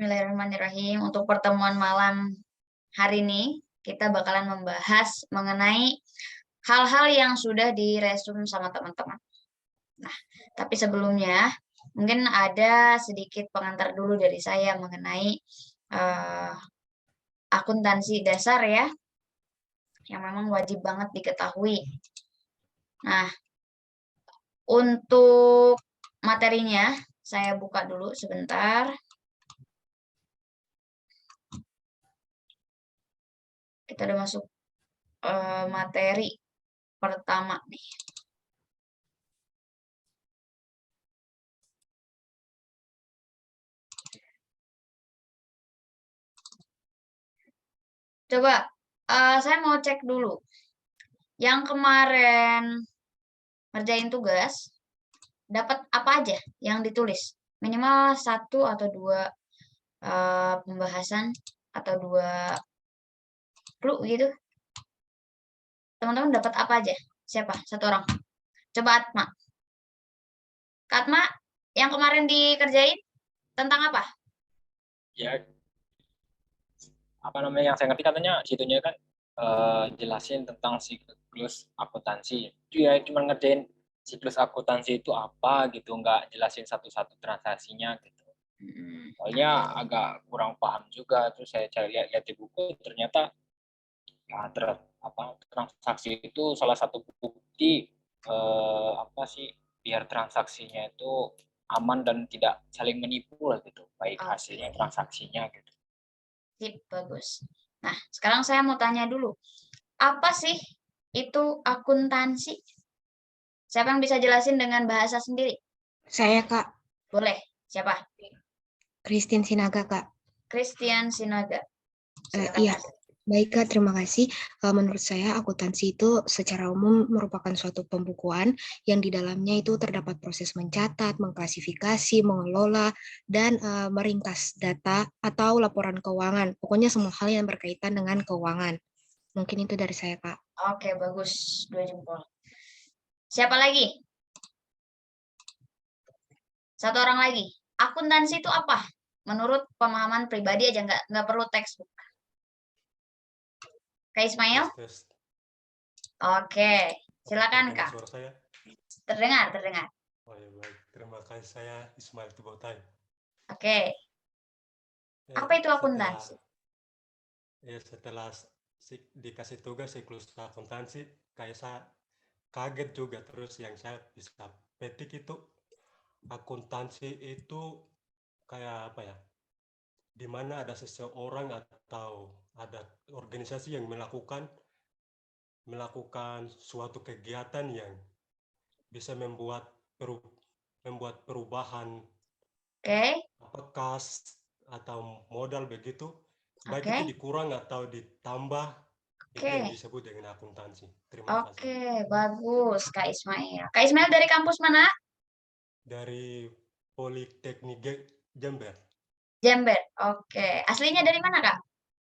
Bismillahirrahmanirrahim. Untuk pertemuan malam hari ini, kita bakalan membahas mengenai hal-hal yang sudah diresum sama teman-teman. Nah, tapi sebelumnya, mungkin ada sedikit pengantar dulu dari saya mengenai akuntansi dasar ya, yang memang wajib banget diketahui. Nah, untuk materinya, saya buka dulu sebentar. Kita udah masuk materi pertama nih. Coba saya mau cek dulu. Yang kemarin ngerjain tugas, dapat apa aja yang ditulis? Minimal 1 atau 2 pembahasan atau 2 clue gitu. Teman-teman dapat apa aja? Siapa? 1 orang. Coba Atma. Kak Atma, yang kemarin dikerjain tentang apa? Ya, apa namanya yang saya ngerti katanya situnya kan jelasin tentang siklus akuntansi. Itu ya cuma ngerjain siklus akuntansi itu apa gitu, nggak jelasin satu-satu transaksinya gitu. Soalnya agak kurang paham juga, terus saya cari lihat di buku, ternyata ya, transaksi itu salah satu bukti apa sih biar transaksinya itu aman dan tidak saling menipu lah gitu, baik hasilnya transaksinya gitu. Sip, bagus. Nah, sekarang saya mau tanya dulu. Apa sih itu akuntansi? Siapa yang bisa jelasin dengan bahasa sendiri? Saya, Kak. Boleh. Siapa? Christine Sinaga, Kak. Christian Sinaga. Iya. Baik, Kak. Terima kasih. Menurut saya, akuntansi itu secara umum merupakan suatu pembukuan yang di dalamnya itu terdapat proses mencatat, mengklasifikasi, mengelola, dan meringkas data atau laporan keuangan. Pokoknya semua hal yang berkaitan dengan keuangan. Mungkin itu dari saya, Kak. Oke, bagus. 2 jempol. Siapa lagi? 1 orang lagi. Akuntansi itu apa? Menurut pemahaman pribadi aja, nggak perlu textbook. Kak Ismail? Oke, silakan Kak. Suara saya? Terdengar. Oh ya baik, terima kasih. Saya Ismail Tubotai. Oke. Apa itu akuntansi? Setelah dikasih tugas siklus akuntansi, kayak saya kaget juga. Terus yang saya bisa petik itu, akuntansi itu kayak apa ya, di mana ada seseorang atau ada organisasi yang melakukan suatu kegiatan yang bisa membuat perubahan kas atau modal begitu, baik itu dikurang atau ditambah, itu yang disebut dengan akuntansi. Terima kasih. Oke, bagus Kak Ismail. Kak Ismail dari kampus mana? Dari Politeknik Jember. Jember. Oke. Aslinya dari mana, Kak?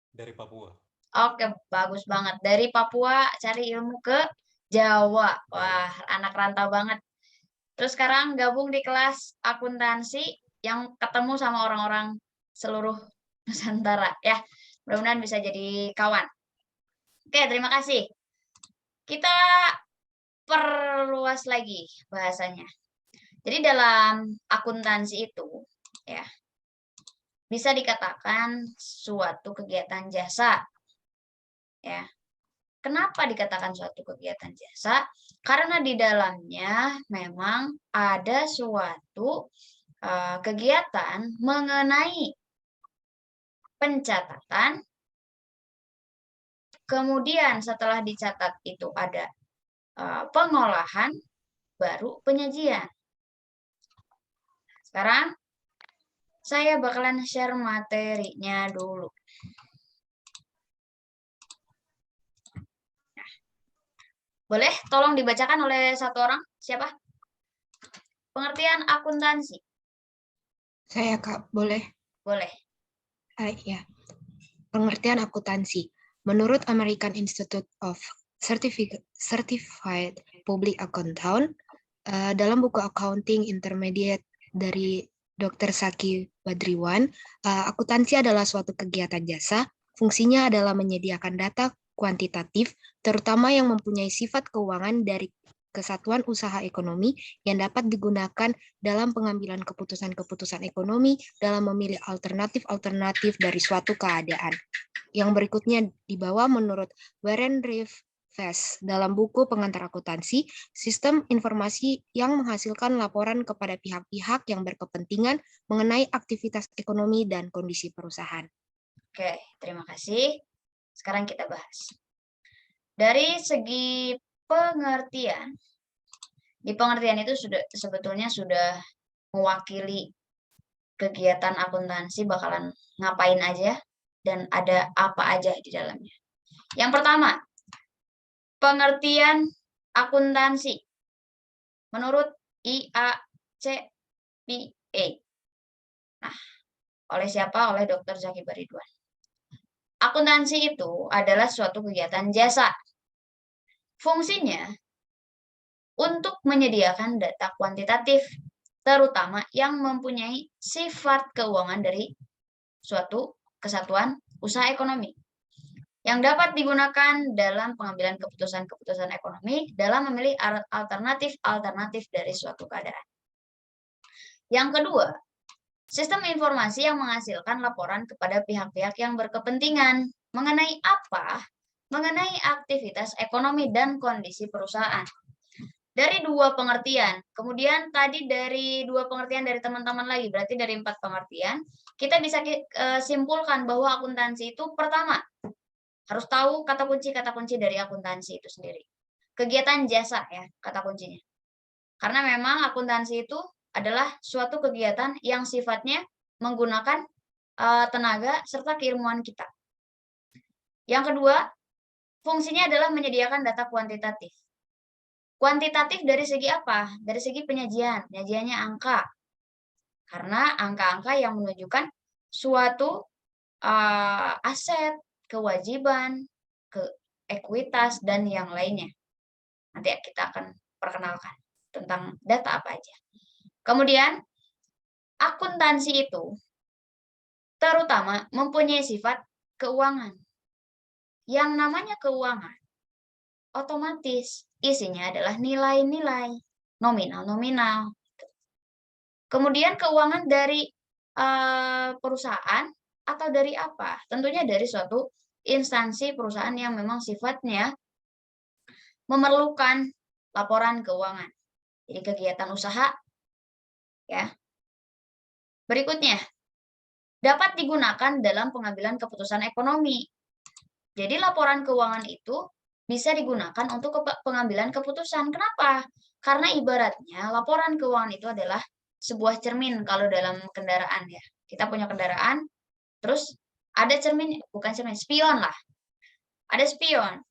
Dari Papua. Oke, bagus banget. Dari Papua cari ilmu ke Jawa. Wah, anak rantau banget. Terus sekarang gabung di kelas akuntansi yang ketemu sama orang-orang seluruh Nusantara. Ya, mudah-mudahan bisa jadi kawan. Oke, terima kasih. Kita perluas lagi bahasanya. Jadi dalam akuntansi itu, ya, bisa dikatakan suatu kegiatan jasa. Ya. Kenapa dikatakan suatu kegiatan jasa? Karena di dalamnya memang ada suatu kegiatan mengenai pencatatan, kemudian setelah dicatat itu ada pengolahan, baru penyajian. Sekarang saya bakalan share materinya dulu. Boleh tolong dibacakan oleh 1 orang? Siapa? Pengertian akuntansi. Saya, Kak. Boleh? Boleh. Ya. Pengertian akuntansi. Menurut American Institute of Certified Public Accountant, dalam buku Accounting Intermediate dari Dr. Saki Badriwan, akuntansi adalah suatu kegiatan jasa. Fungsinya adalah menyediakan data kuantitatif, terutama yang mempunyai sifat keuangan dari kesatuan usaha ekonomi yang dapat digunakan dalam pengambilan keputusan-keputusan ekonomi dalam memilih alternatif-alternatif dari suatu keadaan. Yang berikutnya dibawa menurut Warren Rietvest dalam buku Pengantar Akuntansi, sistem informasi yang menghasilkan laporan kepada pihak-pihak yang berkepentingan mengenai aktivitas ekonomi dan kondisi perusahaan. Oke, terima kasih. Sekarang kita bahas. Dari segi pengertian, di pengertian itu sebetulnya sudah mewakili kegiatan akuntansi bakalan ngapain aja dan ada apa aja di dalamnya. Yang pertama, pengertian akuntansi menurut IACPA. Nah, oleh siapa? Oleh Dr. Zaki Baridwan. Akuntansi itu adalah suatu kegiatan jasa. Fungsinya untuk menyediakan data kuantitatif, terutama yang mempunyai sifat keuangan dari suatu kesatuan usaha ekonomi, yang dapat digunakan dalam pengambilan keputusan-keputusan ekonomi dalam memilih alternatif-alternatif dari suatu keadaan. Yang kedua, sistem informasi yang menghasilkan laporan kepada pihak-pihak yang berkepentingan mengenai apa? Mengenai aktivitas ekonomi dan kondisi perusahaan. Dari dua pengertian, kemudian tadi dari dua pengertian dari teman-teman lagi, berarti dari 4 pengertian, kita bisa simpulkan bahwa akuntansi itu pertama, harus tahu kata kunci dari akuntansi itu sendiri. Kegiatan jasa ya, kata kuncinya. Karena memang akuntansi itu adalah suatu kegiatan yang sifatnya menggunakan tenaga serta keilmuan kita. Yang kedua, fungsinya adalah menyediakan data kuantitatif. Kuantitatif dari segi apa? Dari segi penyajian. Penyajiannya angka. Karena angka-angka yang menunjukkan suatu aset, kewajiban, ekuitas, dan yang lainnya. Nanti kita akan perkenalkan tentang data apa aja. Kemudian, akuntansi itu terutama mempunyai sifat keuangan. Yang namanya keuangan, otomatis isinya adalah nilai-nilai, nominal-nominal. Kemudian keuangan dari perusahaan atau dari apa? Tentunya dari suatu instansi perusahaan yang memang sifatnya memerlukan laporan keuangan. Jadi kegiatan usaha ya. Berikutnya, dapat digunakan dalam pengambilan keputusan ekonomi. Jadi laporan keuangan itu bisa digunakan untuk pengambilan keputusan. Kenapa? Karena ibaratnya laporan keuangan itu adalah sebuah cermin kalau dalam kendaraan ya. Kita punya kendaraan, terus ada cermin, bukan cermin, spion lah. Ada spion.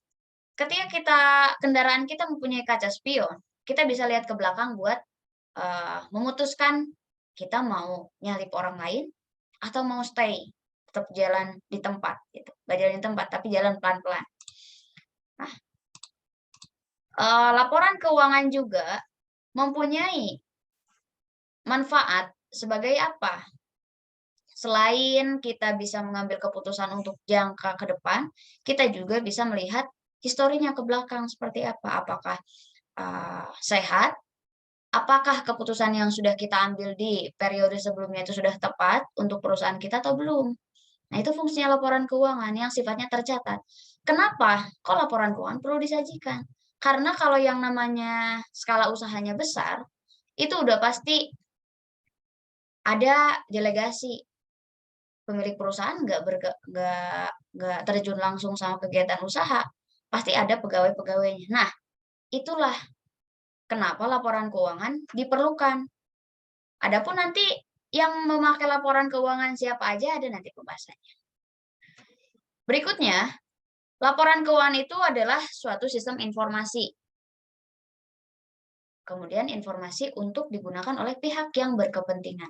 Ketika kendaraan kita mempunyai kaca spion, kita bisa lihat ke belakang buat memutuskan kita mau nyalip orang lain atau mau stay, tetap jalan di tempat gitu. Nggak jalan di tempat, tapi jalan pelan-pelan. Nah, laporan keuangan juga mempunyai manfaat sebagai apa? Selain kita bisa mengambil keputusan untuk jangka ke depan, kita juga bisa melihat historinya ke belakang seperti apa. Apakah sehat? Apakah keputusan yang sudah kita ambil di periode sebelumnya itu sudah tepat untuk perusahaan kita atau belum? Nah, itu fungsinya laporan keuangan yang sifatnya tercatat. Kenapa? Kok laporan keuangan perlu disajikan? Karena kalau yang namanya skala usahanya besar, itu udah pasti ada delegasi. Pemilik perusahaan nggak terjun langsung sama kegiatan usaha, pasti ada pegawai-pegawainya. Nah, itulah kenapa laporan keuangan diperlukan. Adapun nanti yang memakai laporan keuangan siapa aja ada nanti pembahasannya. Berikutnya, laporan keuangan itu adalah suatu sistem informasi. Kemudian informasi untuk digunakan oleh pihak yang berkepentingan.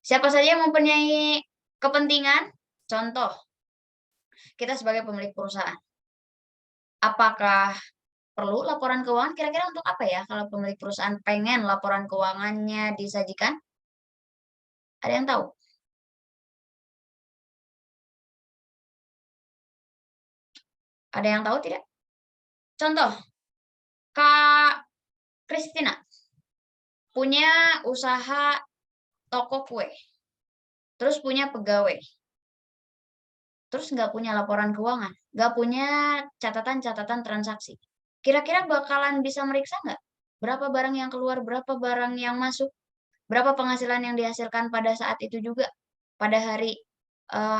Siapa saja yang mempunyai kepentingan? Contoh, kita sebagai pemilik perusahaan. Apakah perlu laporan keuangan? Kira-kira untuk apa ya kalau pemilik perusahaan pengen laporan keuangannya disajikan? Ada yang tahu? Ada yang tahu tidak? Contoh, Kak Kristina punya usaha toko kue, terus punya pegawai, terus nggak punya laporan keuangan, nggak punya catatan-catatan transaksi. Kira-kira bakalan bisa meriksa nggak? Berapa barang yang keluar, berapa barang yang masuk, berapa penghasilan yang dihasilkan pada saat itu juga, pada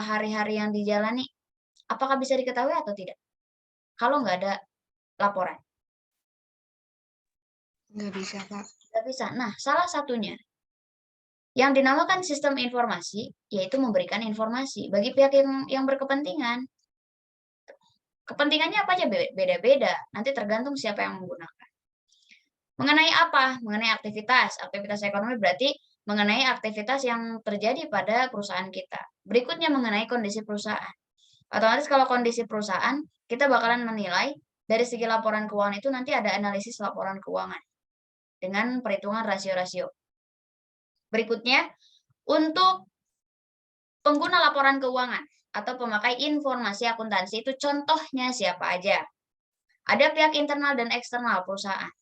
hari-hari yang dijalani, apakah bisa diketahui atau tidak? Kalau nggak ada laporan. Nggak bisa, Kak. Nggak bisa. Nah, salah satunya yang dinamakan sistem informasi, yaitu memberikan informasi bagi pihak yang berkepentingan. Kepentingannya apa aja beda-beda, nanti tergantung siapa yang menggunakan. Mengenai apa? Mengenai aktivitas. Aktivitas ekonomi berarti mengenai aktivitas yang terjadi pada perusahaan kita. Berikutnya mengenai kondisi perusahaan. Otomatis kalau kondisi perusahaan, kita bakalan menilai dari segi laporan keuangan itu nanti ada analisis laporan keuangan dengan perhitungan rasio-rasio. Berikutnya, untuk pengguna laporan keuangan atau pemakai informasi akuntansi itu contohnya siapa aja? Ada pihak internal dan eksternal perusahaan.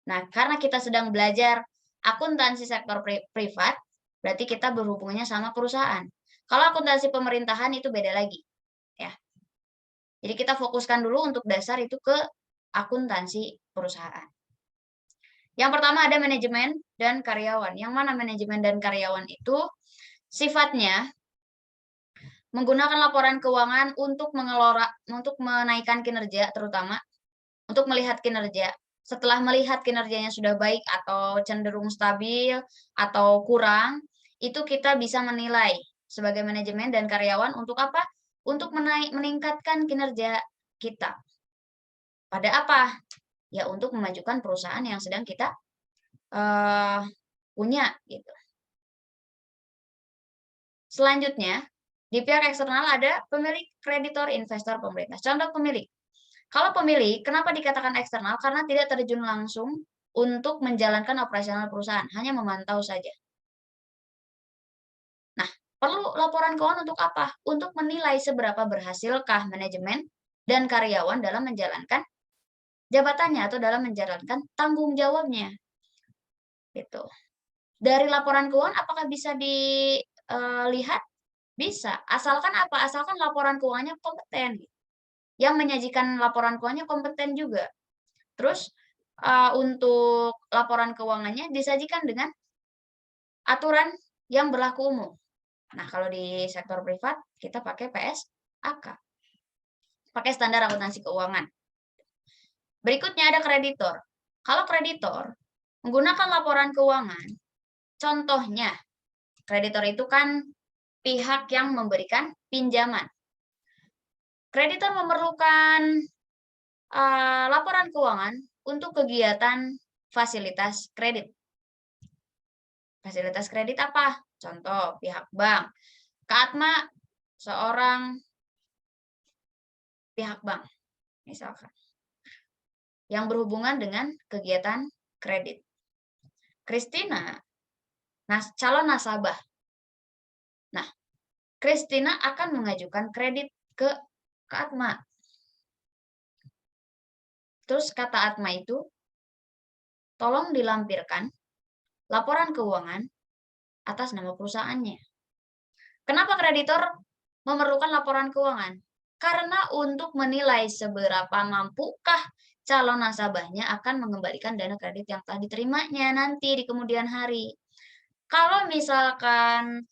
Nah, karena kita sedang belajar akuntansi sektor privat, berarti kita berhubungannya sama perusahaan. Kalau akuntansi pemerintahan itu beda lagi, ya. Jadi kita fokuskan dulu untuk dasar itu ke akuntansi perusahaan. Yang pertama ada manajemen dan karyawan. Yang mana manajemen dan karyawan itu sifatnya menggunakan laporan keuangan untuk menaikkan kinerja, terutama untuk melihat kinerja. Setelah melihat kinerjanya sudah baik atau cenderung stabil atau kurang, itu kita bisa menilai sebagai manajemen dan karyawan untuk apa? Untuk meningkatkan kinerja kita. Pada apa? Ya untuk memajukan perusahaan yang sedang kita punya gitu. Selanjutnya, di pihak eksternal ada pemilik, kreditor, investor, pemerintah. Contoh pemilik. Kalau pemilik, kenapa dikatakan eksternal? Karena tidak terjun langsung untuk menjalankan operasional perusahaan, hanya memantau saja. Nah, perlu laporan keuangan untuk apa? Untuk menilai seberapa berhasilkah manajemen dan karyawan dalam menjalankan jabatannya atau dalam menjalankan tanggung jawabnya. Gitu. Dari laporan keuangan apakah bisa dilihat? Bisa. Asalkan apa? Asalkan laporan keuangannya kompeten. Yang menyajikan laporan keuangannya kompeten juga. Terus untuk laporan keuangannya disajikan dengan aturan yang berlaku umum. Nah, kalau di sektor privat kita pakai PSAK. Pakai standar akuntansi keuangan. Berikutnya ada kreditor. Kalau kreditor menggunakan laporan keuangan, contohnya kreditor itu kan pihak yang memberikan pinjaman. Kreditor memerlukan laporan keuangan untuk kegiatan fasilitas kredit. Fasilitas kredit apa? Contoh, pihak bank. Kak Atma, seorang pihak bank, misalkan. Yang berhubungan dengan kegiatan kredit. Kristina, calon nasabah. Nah, Kristina akan mengajukan kredit ke Kak Atma. Terus kata Atma itu, tolong dilampirkan laporan keuangan atas nama perusahaannya. Kenapa kreditor memerlukan laporan keuangan? Karena untuk menilai seberapa mampukah calon nasabahnya akan mengembalikan dana kredit yang telah diterimanya nanti di kemudian hari. Kalau misalkan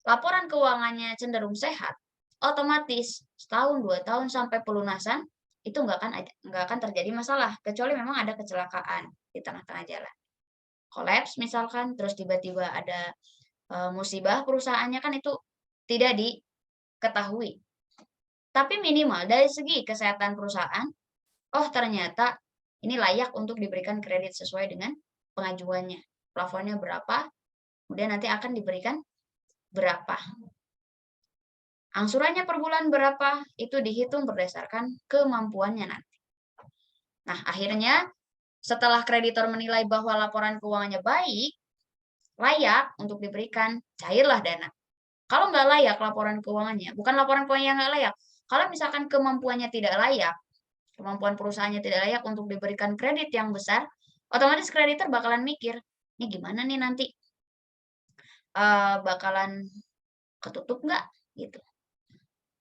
laporan keuangannya cenderung sehat, otomatis setahun, 2 tahun sampai pelunasan itu nggak akan terjadi masalah, kecuali memang ada kecelakaan di tengah-tengah jalan. Kolaps misalkan, terus tiba-tiba ada musibah perusahaannya, kan itu tidak diketahui. Tapi minimal dari segi kesehatan perusahaan, oh ternyata ini layak untuk diberikan kredit sesuai dengan pengajuannya. Plafonnya berapa, kemudian nanti akan diberikan berapa. Angsurannya per bulan berapa, itu dihitung berdasarkan kemampuannya nanti. Nah, akhirnya setelah kreditor menilai bahwa laporan keuangannya baik, layak untuk diberikan, cairlah dana. Kalau nggak layak laporan keuangannya, bukan laporan keuangan yang nggak layak. Kalau misalkan kemampuannya tidak layak, kemampuan perusahaannya tidak layak untuk diberikan kredit yang besar, otomatis kreditor bakalan mikir, ini gimana nih nanti, bakalan ketutup nggak gitu,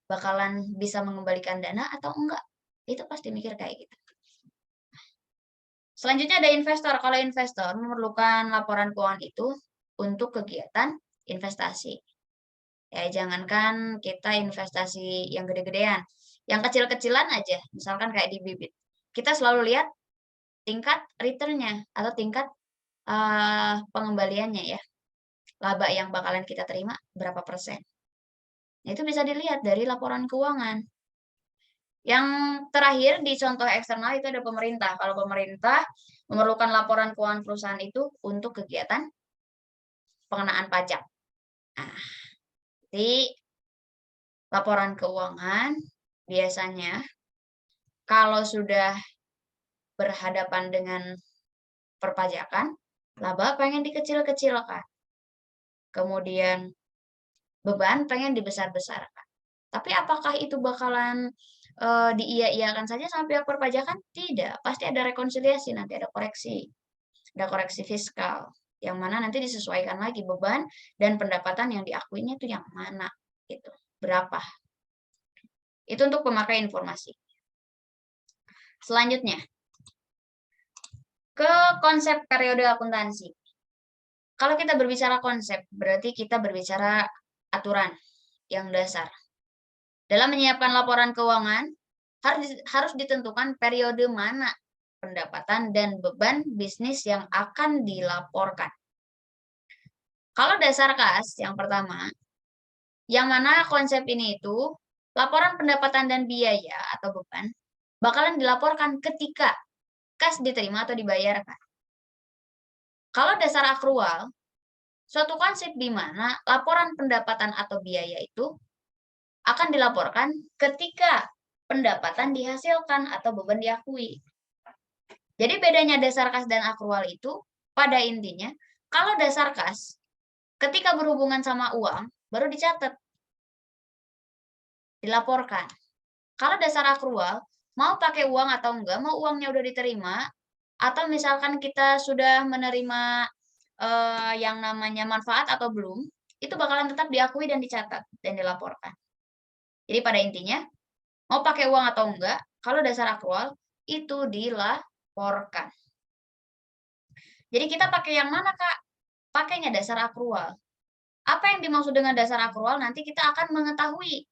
bakalan bisa mengembalikan dana atau enggak, itu pasti mikir kayak gitu. Selanjutnya ada investor. Kalau investor memerlukan laporan keuangan itu untuk kegiatan investasi. Ya, jangankan kita investasi yang gede-gedean, yang kecil-kecilan aja, misalkan kayak di bibit. Kita selalu lihat tingkat return-nya atau tingkat pengembaliannya ya. Laba yang bakalan kita terima berapa persen. Itu bisa dilihat dari laporan keuangan. Yang terakhir di contoh eksternal itu ada pemerintah. Kalau pemerintah memerlukan laporan keuangan perusahaan itu untuk kegiatan pengenaan pajak. Nah, di laporan keuangan biasanya kalau sudah berhadapan dengan perpajakan, laba pengen dikecil-kecilkan. Kemudian beban pengen dibesar-besarkan. Tapi apakah itu bakalan diiya-iyakan saja sama pihak perpajakan? Tidak, pasti ada rekonsiliasi, nanti ada koreksi fiskal, yang mana nanti disesuaikan lagi beban dan pendapatan yang diakuinya itu yang mana, gitu, berapa. Itu untuk pemakai informasi. Selanjutnya, ke konsep periode akuntansi. Kalau kita berbicara konsep, berarti kita berbicara aturan yang dasar. Dalam menyiapkan laporan keuangan, harus ditentukan periode mana pendapatan dan beban bisnis yang akan dilaporkan. Kalau dasar kas, yang pertama, yang mana konsep ini itu, laporan pendapatan dan biaya atau beban, bakalan dilaporkan ketika kas diterima atau dibayarkan. Kalau dasar akrual, suatu konsep di mana laporan pendapatan atau biaya itu akan dilaporkan ketika pendapatan dihasilkan atau beban diakui. Jadi bedanya dasar kas dan akrual itu pada intinya, kalau dasar kas, ketika berhubungan sama uang, baru dicatat, dilaporkan. Kalau dasar akrual, mau pakai uang atau enggak, mau uangnya udah diterima, atau misalkan kita sudah menerima yang namanya manfaat atau belum, itu bakalan tetap diakui dan dicatat dan dilaporkan. Jadi pada intinya, mau pakai uang atau enggak, kalau dasar akrual itu dilaporkan. Jadi kita pakai yang mana, Kak? Pakainya dasar akrual. Apa yang dimaksud dengan dasar akrual? Nanti kita akan mengetahui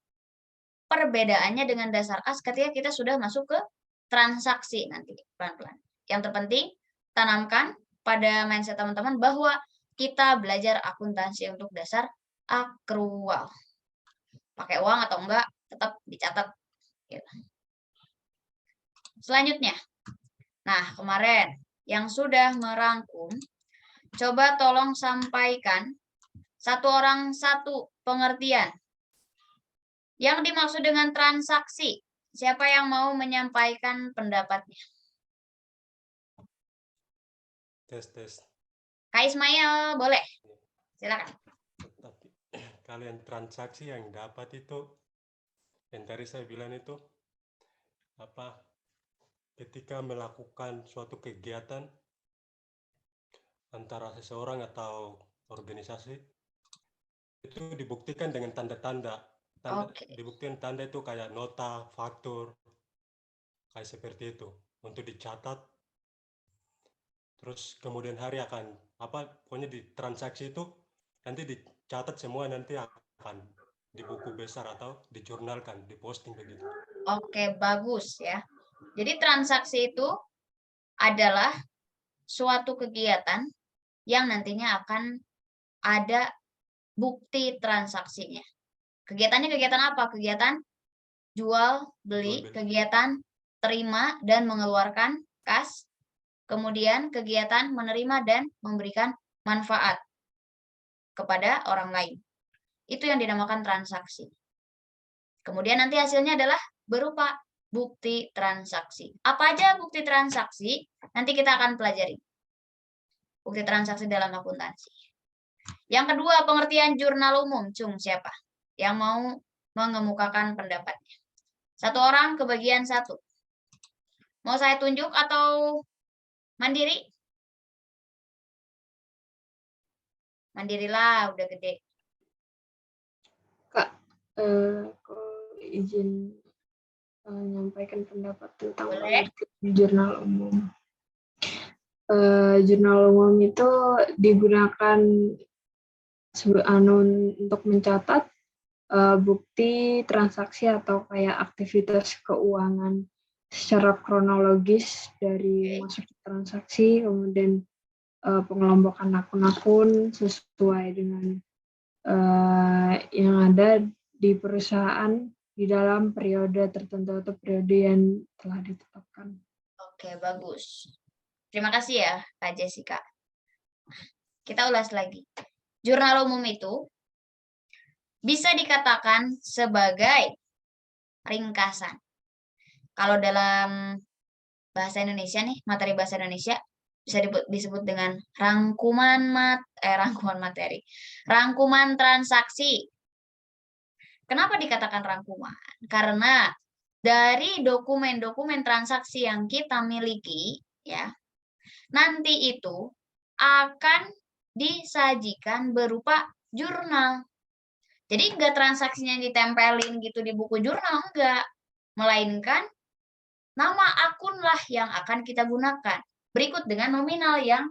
perbedaannya dengan dasar kas ketika kita sudah masuk ke transaksi nanti pelan-pelan. Yang terpenting, tanamkan pada mindset teman-teman bahwa kita belajar akuntansi untuk dasar akrual. Pakai uang atau enggak, tetap dicatat. Selanjutnya, nah kemarin yang sudah merangkum, coba tolong sampaikan satu orang satu pengertian. Yang dimaksud dengan transaksi, siapa yang mau menyampaikan pendapatnya? Tes. Kak Ismail, boleh. Silakan. Tapi kalian transaksi yang dapat itu, yang tadi saya bilang itu, apa, ketika melakukan suatu kegiatan antara seseorang atau organisasi, itu dibuktikan dengan tanda-tanda. Dibuktikan tanda itu kayak nota, faktur, kayak seperti itu, untuk dicatat. Terus kemudian hari akan, pokoknya di transaksi itu, nanti dicatat semua, nanti akan di buku besar atau dijurnalkan, diposting begitu. Oke, bagus ya. Jadi transaksi itu adalah suatu kegiatan yang nantinya akan ada bukti transaksinya. Kegiatannya kegiatan apa? Kegiatan jual, beli, kegiatan terima dan mengeluarkan kas, kemudian kegiatan menerima dan memberikan manfaat kepada orang lain. Itu yang dinamakan transaksi. Kemudian nanti hasilnya adalah berupa bukti transaksi. Apa aja bukti transaksi? Nanti kita akan pelajari. Bukti transaksi dalam akuntansi. Yang kedua, pengertian jurnal umum. Cung, siapa yang mau mengemukakan pendapatnya? Satu orang kebagian satu. Mau saya tunjuk atau mandiri? Mandirilah, udah gede. Kak, kalau izin menyampaikan pendapat tentang Boleh. pengertian jurnal umum. Jurnal umum itu digunakan untuk mencatat bukti transaksi atau kayak aktivitas keuangan secara kronologis dari masuk transaksi, kemudian pengelompokan akun-akun sesuai dengan yang ada di perusahaan di dalam periode tertentu atau periode yang telah ditetapkan. Oke, bagus. Terima kasih ya, Kak Jessica. Kita ulas lagi. Jurnal umum itu bisa dikatakan sebagai ringkasan. Kalau dalam bahasa Indonesia nih, materi bahasa Indonesia bisa disebut dengan rangkuman materi. Rangkuman transaksi. Kenapa dikatakan rangkuman? Karena dari dokumen-dokumen transaksi yang kita miliki, ya, nanti itu akan disajikan berupa jurnal. Jadi enggak transaksinya ditempelin gitu di buku jurnal, enggak. Melainkan nama akunlah yang akan kita gunakan. Berikut dengan nominal yang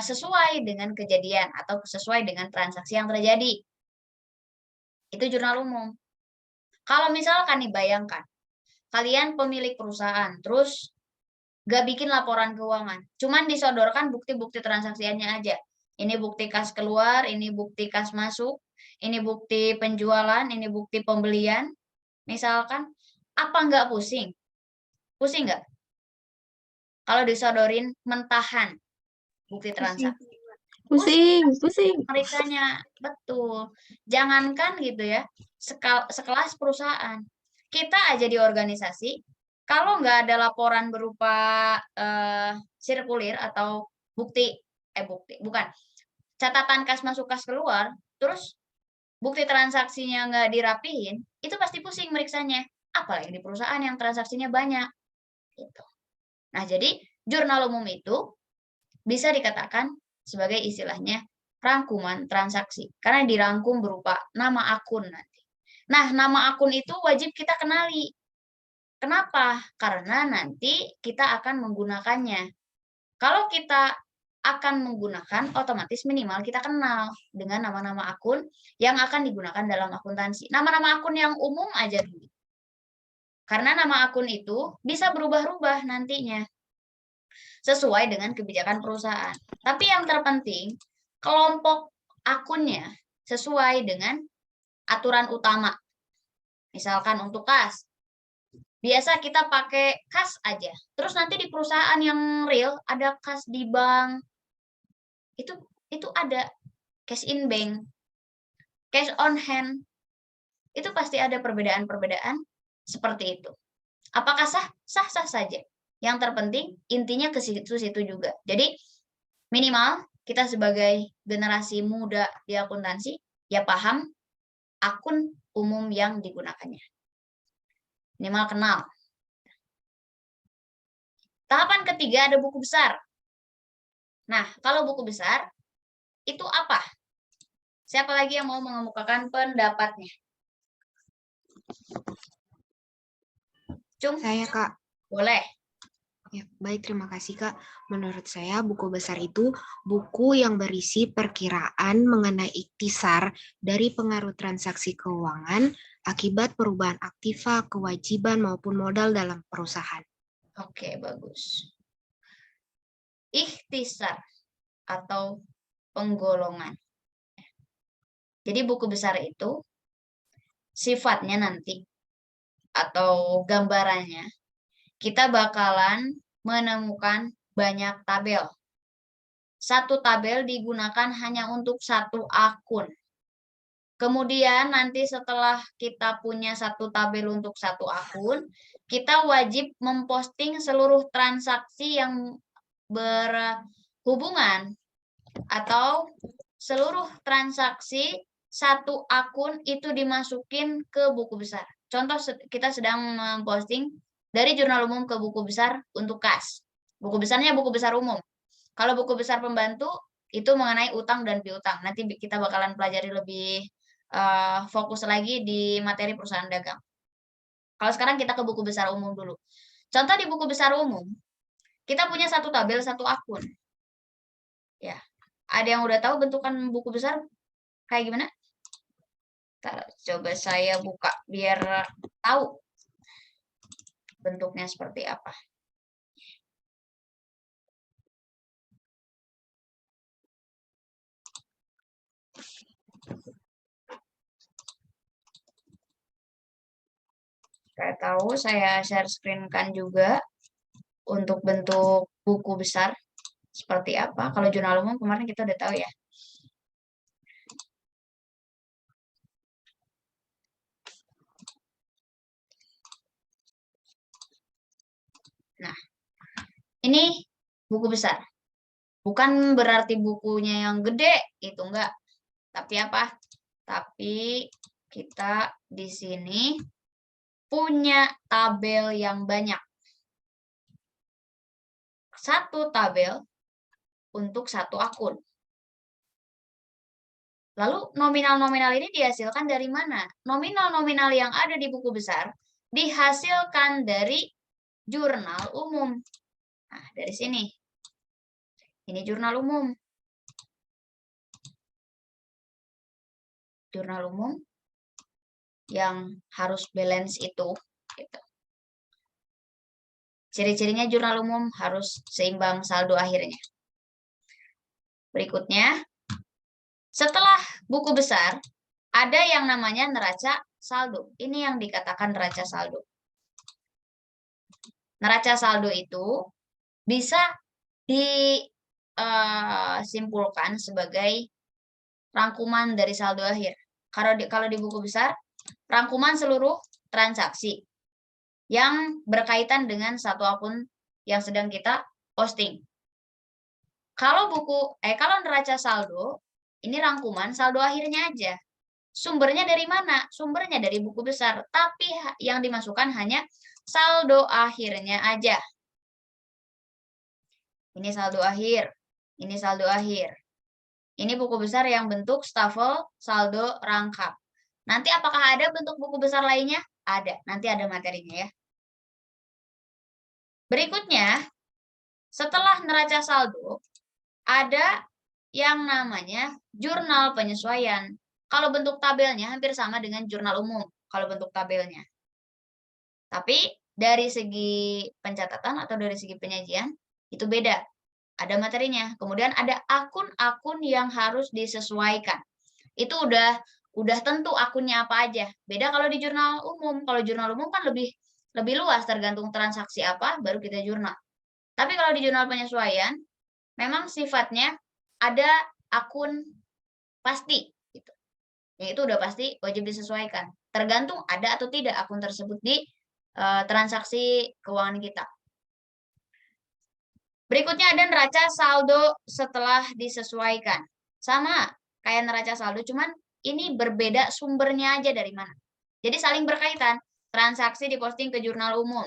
sesuai dengan kejadian atau sesuai dengan transaksi yang terjadi. Itu jurnal umum. Kalau misalkan nih bayangkan, kalian pemilik perusahaan, terus gak bikin laporan keuangan, cuman disodorkan bukti-bukti transaksinya aja. Ini bukti kas keluar, ini bukti kas masuk, ini bukti penjualan, ini bukti pembelian. Misalkan, apa nggak pusing? Pusing nggak? Kalau disodorin mentahan bukti transaksi. Pusing. Merikanya, betul. Jangankan gitu ya, sekelas perusahaan. Kita aja di organisasi, kalau nggak ada laporan berupa sirkulir atau bukan, catatan kas masuk kas keluar, terus bukti transaksinya nggak dirapihin, itu pasti pusing meriksanya. Apalagi di perusahaan yang transaksinya banyak. Gitu. Nah, jadi jurnal umum itu bisa dikatakan sebagai istilahnya rangkuman transaksi. Karena dirangkum berupa nama akun nanti. Nah, nama akun itu wajib kita kenali. Kenapa? Karena nanti kita akan menggunakannya. Kalau kita akan menggunakan, otomatis minimal kita kenal dengan nama-nama akun yang akan digunakan dalam akuntansi. Nama-nama akun yang umum aja dulu. Karena nama akun itu bisa berubah-ubah nantinya sesuai dengan kebijakan perusahaan. Tapi yang terpenting, kelompok akunnya sesuai dengan aturan utama. Misalkan untuk kas, biasa kita pakai kas aja. Terus nanti di perusahaan yang real ada kas di bank. Itu ada cash in bank, cash on hand. Itu pasti ada perbedaan-perbedaan seperti itu. Apakah sah? Sah-sah saja. Yang terpenting intinya ke situ-situ juga. Jadi minimal kita sebagai generasi muda di akuntansi ya paham akun umum yang digunakannya. Minimal kenal. Tahapan ketiga ada buku besar. Nah, kalau buku besar itu apa? Siapa lagi yang mau mengemukakan pendapatnya? Cung? Saya, Kak. Boleh. Ya, baik, terima kasih, Kak. Menurut saya, buku besar itu buku yang berisi perkiraan mengenai ikhtisar dari pengaruh transaksi keuangan akibat perubahan aktiva, kewajiban, maupun modal dalam perusahaan. Oke, bagus. Ikhtisar atau penggolongan. Jadi buku besar itu sifatnya nanti atau gambarannya kita bakalan menemukan banyak tabel. Satu tabel digunakan hanya untuk satu akun. Kemudian nanti setelah kita punya satu tabel untuk satu akun, kita wajib memposting seluruh transaksi yang berhubungan atau seluruh transaksi satu akun itu dimasukin ke buku besar. Contoh kita sedang memposting dari jurnal umum ke buku besar untuk kas. Buku besarnya buku besar umum. Kalau buku besar pembantu itu mengenai utang dan piutang. Nanti kita bakalan pelajari lebih fokus lagi di materi perusahaan dagang. Kalau sekarang kita ke buku besar umum dulu. Contoh di buku besar umum, kita punya satu tabel, satu akun. Ya, ada yang udah tahu bentukan buku besar kayak gimana? Coba saya buka biar tahu bentuknya seperti apa. Saya tahu, saya share screen-kan juga untuk bentuk buku besar seperti apa. Kalau jurnal umum kemarin kita udah tahu ya. Nah, ini buku besar. Bukan berarti bukunya yang gede, itu enggak. Tapi apa? Tapi kita di sini punya tabel yang banyak. Satu tabel untuk satu akun. Lalu nominal-nominal ini dihasilkan dari mana? Nominal-nominal yang ada di buku besar dihasilkan dari jurnal umum. Nah, dari sini. Ini jurnal umum. Jurnal umum yang harus balance itu. Gitu. Ciri-cirinya jurnal umum harus seimbang saldo akhirnya. Berikutnya, setelah buku besar, ada yang namanya neraca saldo. Ini yang dikatakan neraca saldo. Neraca saldo itu bisa disimpulkan sebagai rangkuman dari saldo akhir. Kalau di buku besar, rangkuman seluruh transaksi yang berkaitan dengan satu akun yang sedang kita posting. Kalau neraca saldo, ini rangkuman saldo akhirnya aja. Sumbernya dari mana? Sumbernya dari buku besar, tapi yang dimasukkan hanya saldo akhirnya aja. Ini saldo akhir, ini saldo akhir. Ini buku besar yang bentuk stafel saldo rangkap. Nanti apakah ada bentuk buku besar lainnya? Ada, nanti ada materinya ya. Berikutnya, setelah neraca saldo, ada yang namanya jurnal penyesuaian. Kalau bentuk tabelnya hampir sama dengan jurnal umum, kalau bentuk tabelnya. Tapi dari segi pencatatan atau dari segi penyajian, itu beda. Ada materinya. Kemudian ada akun-akun yang harus disesuaikan. Itu udah tentu akunnya apa aja. Beda kalau di jurnal umum. Kalau jurnal umum kan lebih luas, tergantung transaksi apa baru kita jurnal. Tapi kalau di jurnal penyesuaian, memang sifatnya ada akun pasti. Gitu. Yang itu udah pasti wajib disesuaikan. Tergantung ada atau tidak akun tersebut di transaksi keuangan kita. Berikutnya ada neraca saldo setelah disesuaikan. Sama kayak neraca saldo, cuman ini berbeda sumbernya aja dari mana. Jadi saling berkaitan. Transaksi diposting ke jurnal umum.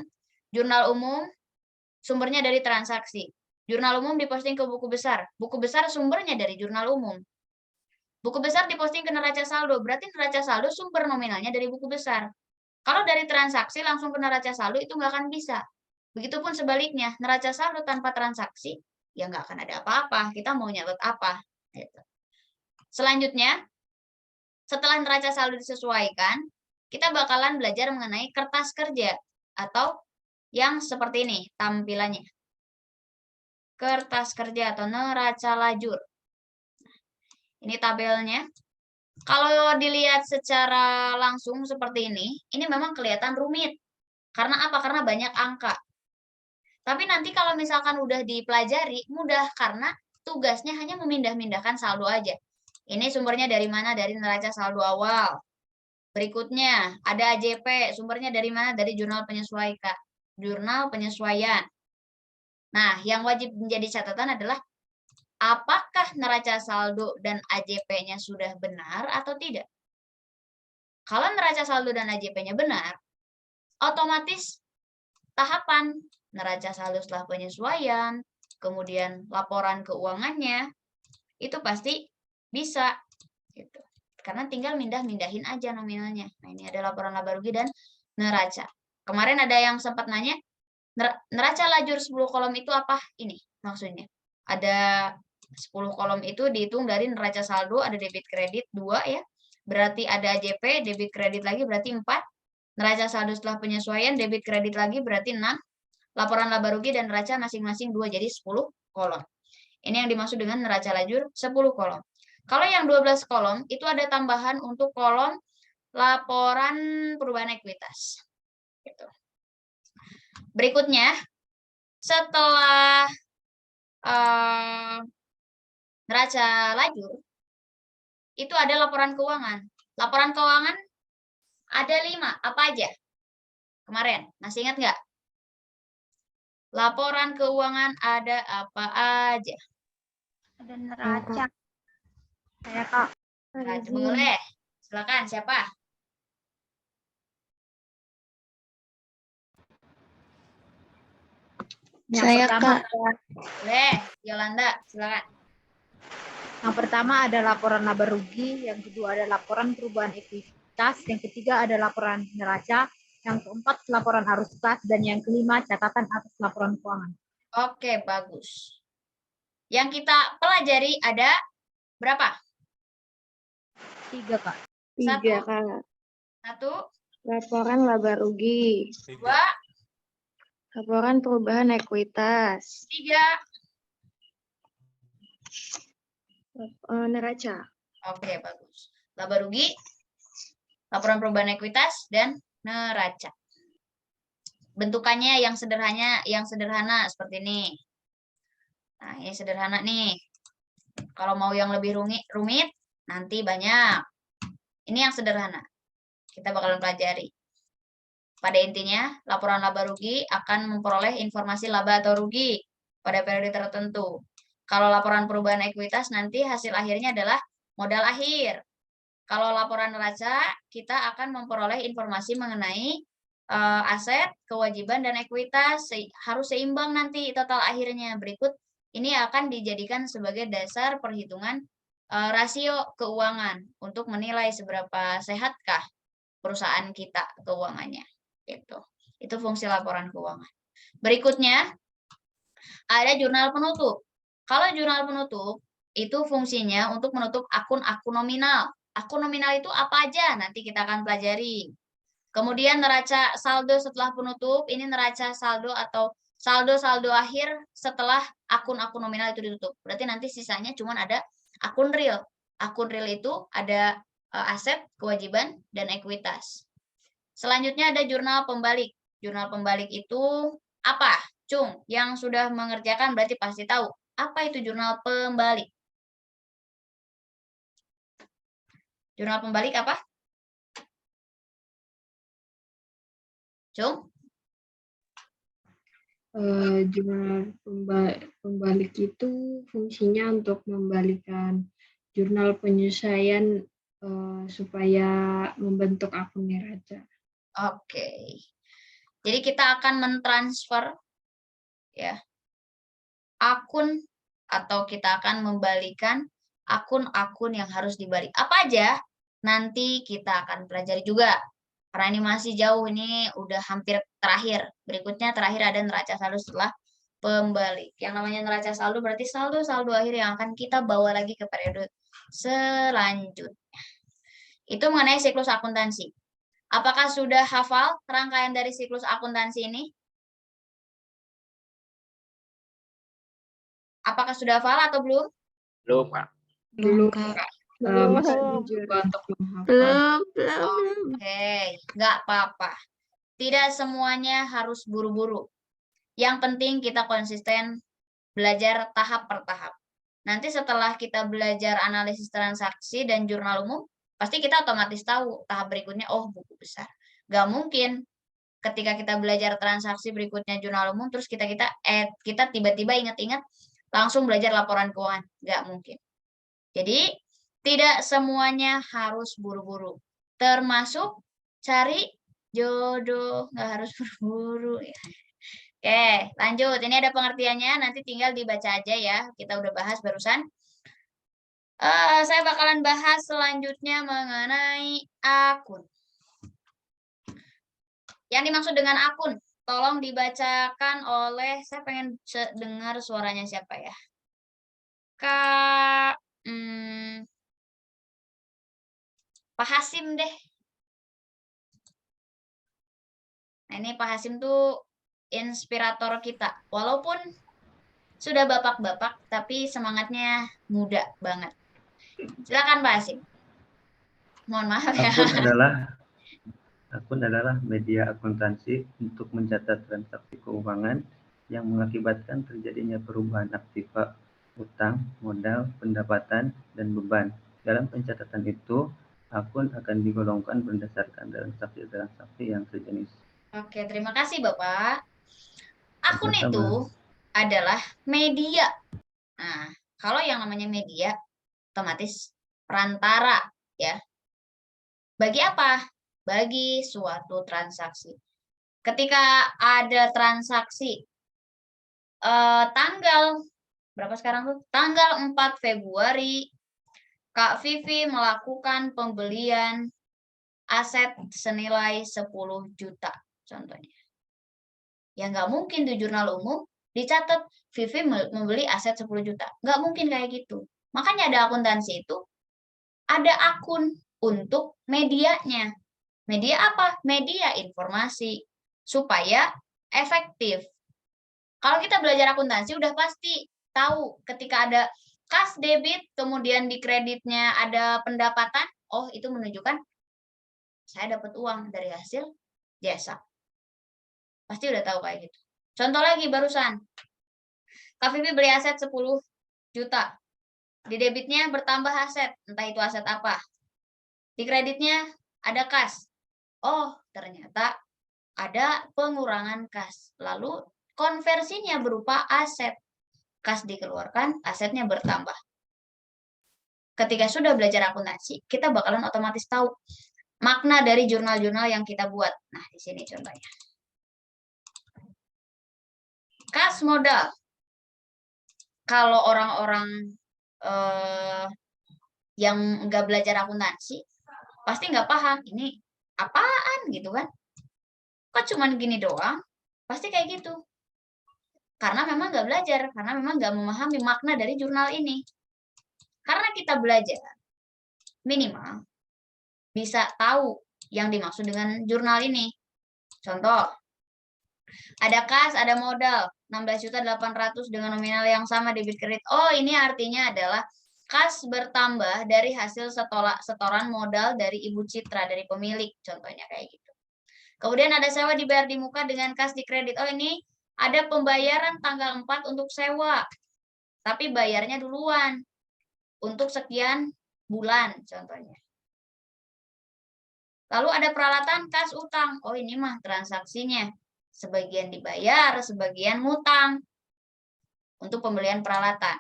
Jurnal umum sumbernya dari transaksi. Jurnal umum diposting ke buku besar. Buku besar sumbernya dari jurnal umum. Buku besar diposting ke neraca saldo. Berarti neraca saldo sumber nominalnya dari buku besar. Kalau dari transaksi langsung ke neraca saldo itu nggak akan bisa. Begitupun sebaliknya, neraca saldo tanpa transaksi, ya nggak akan ada apa-apa. Kita mau nyatet apa. Gitu. Selanjutnya, setelah neraca saldo disesuaikan, kita bakalan belajar mengenai kertas kerja atau yang seperti ini tampilannya. Kertas kerja atau neraca lajur. Ini tabelnya. Kalau dilihat secara langsung seperti ini memang kelihatan rumit. Karena apa? Karena banyak angka. Tapi nanti kalau misalkan udah dipelajari, mudah karena tugasnya hanya memindah-mindahkan saldo aja. Ini sumbernya dari mana? Dari neraca saldo awal. Berikutnya, ada AJP. Sumbernya dari mana? Dari jurnal penyesuaian. Jurnal penyesuaian. Nah, yang wajib menjadi catatan adalah apakah neraca saldo dan AJP-nya sudah benar atau tidak. Kalau neraca saldo dan AJP-nya benar, otomatis tahapan neraca saldo setelah penyesuaian, kemudian laporan keuangannya, itu pasti bisa. Gitu. Karena tinggal mindahin aja nominalnya. Nah, ini ada laporan laba rugi dan neraca. Kemarin ada yang sempat nanya, neraca lajur 10 kolom itu apa? Ini maksudnya. Ada 10 kolom itu dihitung dari neraca saldo, ada debit kredit 2 ya. Berarti ada AJP, debit kredit lagi berarti 4. Neraca saldo setelah penyesuaian, debit kredit lagi berarti 6. Laporan laba rugi dan neraca masing-masing 2, jadi 10 kolom. Ini yang dimaksud dengan neraca lajur 10 kolom. Kalau yang 12 kolom, itu ada tambahan untuk kolom laporan perubahan ekuitas. Gitu. Berikutnya, setelah neraca lajur, itu ada laporan keuangan. Laporan keuangan ada 5, apa aja? Kemarin, masih ingat nggak? Laporan keuangan ada apa aja? Ada neraca. Saya Kak. Nah, boleh. Silakan, siapa? Saya Kak. Boleh, Yolanda, silakan. Yang pertama ada laporan laba rugi, yang kedua ada laporan perubahan ekuitas, yang ketiga ada laporan neraca, yang keempat laporan arus kas, dan yang kelima catatan atas laporan keuangan. Oke, bagus. Yang kita pelajari ada berapa? 3 Kak. 3 Kak. 1, Laporan laba rugi. 2, 3. Laporan perubahan ekuitas. 3. Neraca. Oke, bagus. Laba rugi, laporan perubahan ekuitas, dan neraca. Bentukannya yang sederhana seperti ini. Nah, ini sederhana nih. Kalau mau yang lebih rumit, nanti banyak. Ini yang sederhana. Kita bakalan pelajari. Pada intinya, laporan laba rugi akan memperoleh informasi laba atau rugi pada periode tertentu. Kalau laporan perubahan ekuitas, nanti hasil akhirnya adalah modal akhir. Kalau laporan neraca, kita akan memperoleh informasi mengenai aset, kewajiban, dan ekuitas. Harus seimbang nanti total akhirnya. Berikut ini akan dijadikan sebagai dasar perhitungan rasio keuangan untuk menilai seberapa sehatkah perusahaan kita keuangannya. Itu fungsi laporan keuangan. Berikutnya, ada jurnal penutup. Kalau jurnal penutup, itu fungsinya untuk menutup akun-akun nominal. Akun nominal itu apa aja? Nanti kita akan pelajari. Kemudian neraca saldo setelah penutup, ini neraca saldo atau saldo-saldo akhir setelah akun-akun nominal itu ditutup. Berarti nanti sisanya cuma ada akun real. Akun real itu ada aset, kewajiban, dan ekuitas. Selanjutnya ada jurnal pembalik. Jurnal pembalik itu apa? Cung, yang sudah mengerjakan berarti pasti tahu. Apa itu jurnal pembalik? Jurnal pembalik apa? Cung? Jurnal pembalik itu fungsinya untuk membalikan jurnal penyesuaian supaya membentuk akun neraca. Oke. Jadi kita akan mentransfer ya akun atau kita akan membalikan akun-akun yang harus dibalik. Apa aja? Nanti kita akan pelajari juga. Karena ini masih jauh, ini udah hampir terakhir. Berikutnya terakhir ada neraca saldo setelah pembalik. Yang namanya neraca saldo berarti saldo-saldo akhir yang akan kita bawa lagi ke periode selanjutnya. Itu mengenai siklus akuntansi. Apakah sudah hafal rangkaian dari siklus akuntansi ini? Apakah sudah hafal atau belum? Belum, Kak. Belum, Kak. Masih mencoba untuk menghafal. Oke, nggak apa-apa. Tidak semuanya harus buru-buru. Yang penting kita konsisten belajar tahap per tahap. Nanti setelah kita belajar analisis transaksi dan jurnal umum, pasti kita otomatis tahu tahap berikutnya, oh buku besar. Nggak mungkin ketika kita belajar transaksi berikutnya jurnal umum, terus kita tiba-tiba ingat-ingat langsung belajar laporan keuangan. Nggak mungkin. Jadi, tidak semuanya harus buru-buru. Termasuk cari jodoh. Nggak harus buru-buru. Oke, lanjut. Ini ada pengertiannya. Nanti tinggal dibaca aja ya. Kita udah bahas barusan. Saya bakalan bahas selanjutnya mengenai akun. Yang dimaksud dengan akun, tolong dibacakan oleh, saya pengen dengar suaranya siapa ya. Kak, Pak Hasim deh. Nah, ini Pak Hasim tuh inspirator kita. Walaupun sudah bapak-bapak, tapi semangatnya muda banget. Silakan Pak Hasim. Mohon maaf ya. Akun adalah media akuntansi untuk mencatat transaksi keuangan yang mengakibatkan terjadinya perubahan aktiva, utang, modal, pendapatan, dan beban. Dalam pencatatan itu, akun akan digolongkan berdasarkan transaksi-transaksi yang sejenis. Oke, terima kasih Bapak. Akun itu adalah media. Nah, kalau yang namanya media, otomatis perantara, ya. Bagi apa? Bagi suatu transaksi. Ketika ada transaksi tanggal berapa sekarang tuh? Tanggal 4 Februari Kak Vivi melakukan pembelian aset senilai 10 juta contohnya. Ya nggak mungkin di jurnal umum dicatat Vivi membeli aset 10 juta. Nggak mungkin kayak gitu. Makanya ada akuntansi itu, ada akun untuk medianya. Media apa? Media informasi. Supaya efektif. Kalau kita belajar akuntansi udah pasti tahu ketika ada kas debit, kemudian di kreditnya ada pendapatan, oh itu menunjukkan saya dapat uang dari hasil jasa. Pasti udah tahu kayak gitu. Contoh lagi barusan. Kak Vivi beli aset 10 juta. Di debitnya bertambah aset, entah itu aset apa. Di kreditnya ada kas. Oh, ternyata ada pengurangan kas. Lalu konversinya berupa aset. Kas dikeluarkan, asetnya bertambah. Ketika sudah belajar akuntansi, kita bakalan otomatis tahu makna dari jurnal-jurnal yang kita buat. Nah, di sini contohnya. Kas modal. Kalau orang-orang yang nggak belajar akuntansi, pasti nggak paham. Ini apaan gitu kan. Kok cuman gini doang? Pasti kayak gitu. Karena memang nggak belajar, karena memang nggak memahami makna dari jurnal ini. Karena kita belajar, minimal bisa tahu yang dimaksud dengan jurnal ini. Contoh, ada kas, ada modal, 16.800.000 dengan nominal yang sama debit kredit. Oh, ini artinya adalah kas bertambah dari hasil setoran modal dari Ibu Citra, dari pemilik, contohnya kayak gitu. Kemudian ada sewa dibayar di muka dengan kas di kredit. Oh, ini ada pembayaran tanggal 4 untuk sewa, tapi bayarnya duluan untuk sekian bulan, contohnya. Lalu ada peralatan kas utang. Oh, ini mah transaksinya. Sebagian dibayar, sebagian ngutang untuk pembelian peralatan.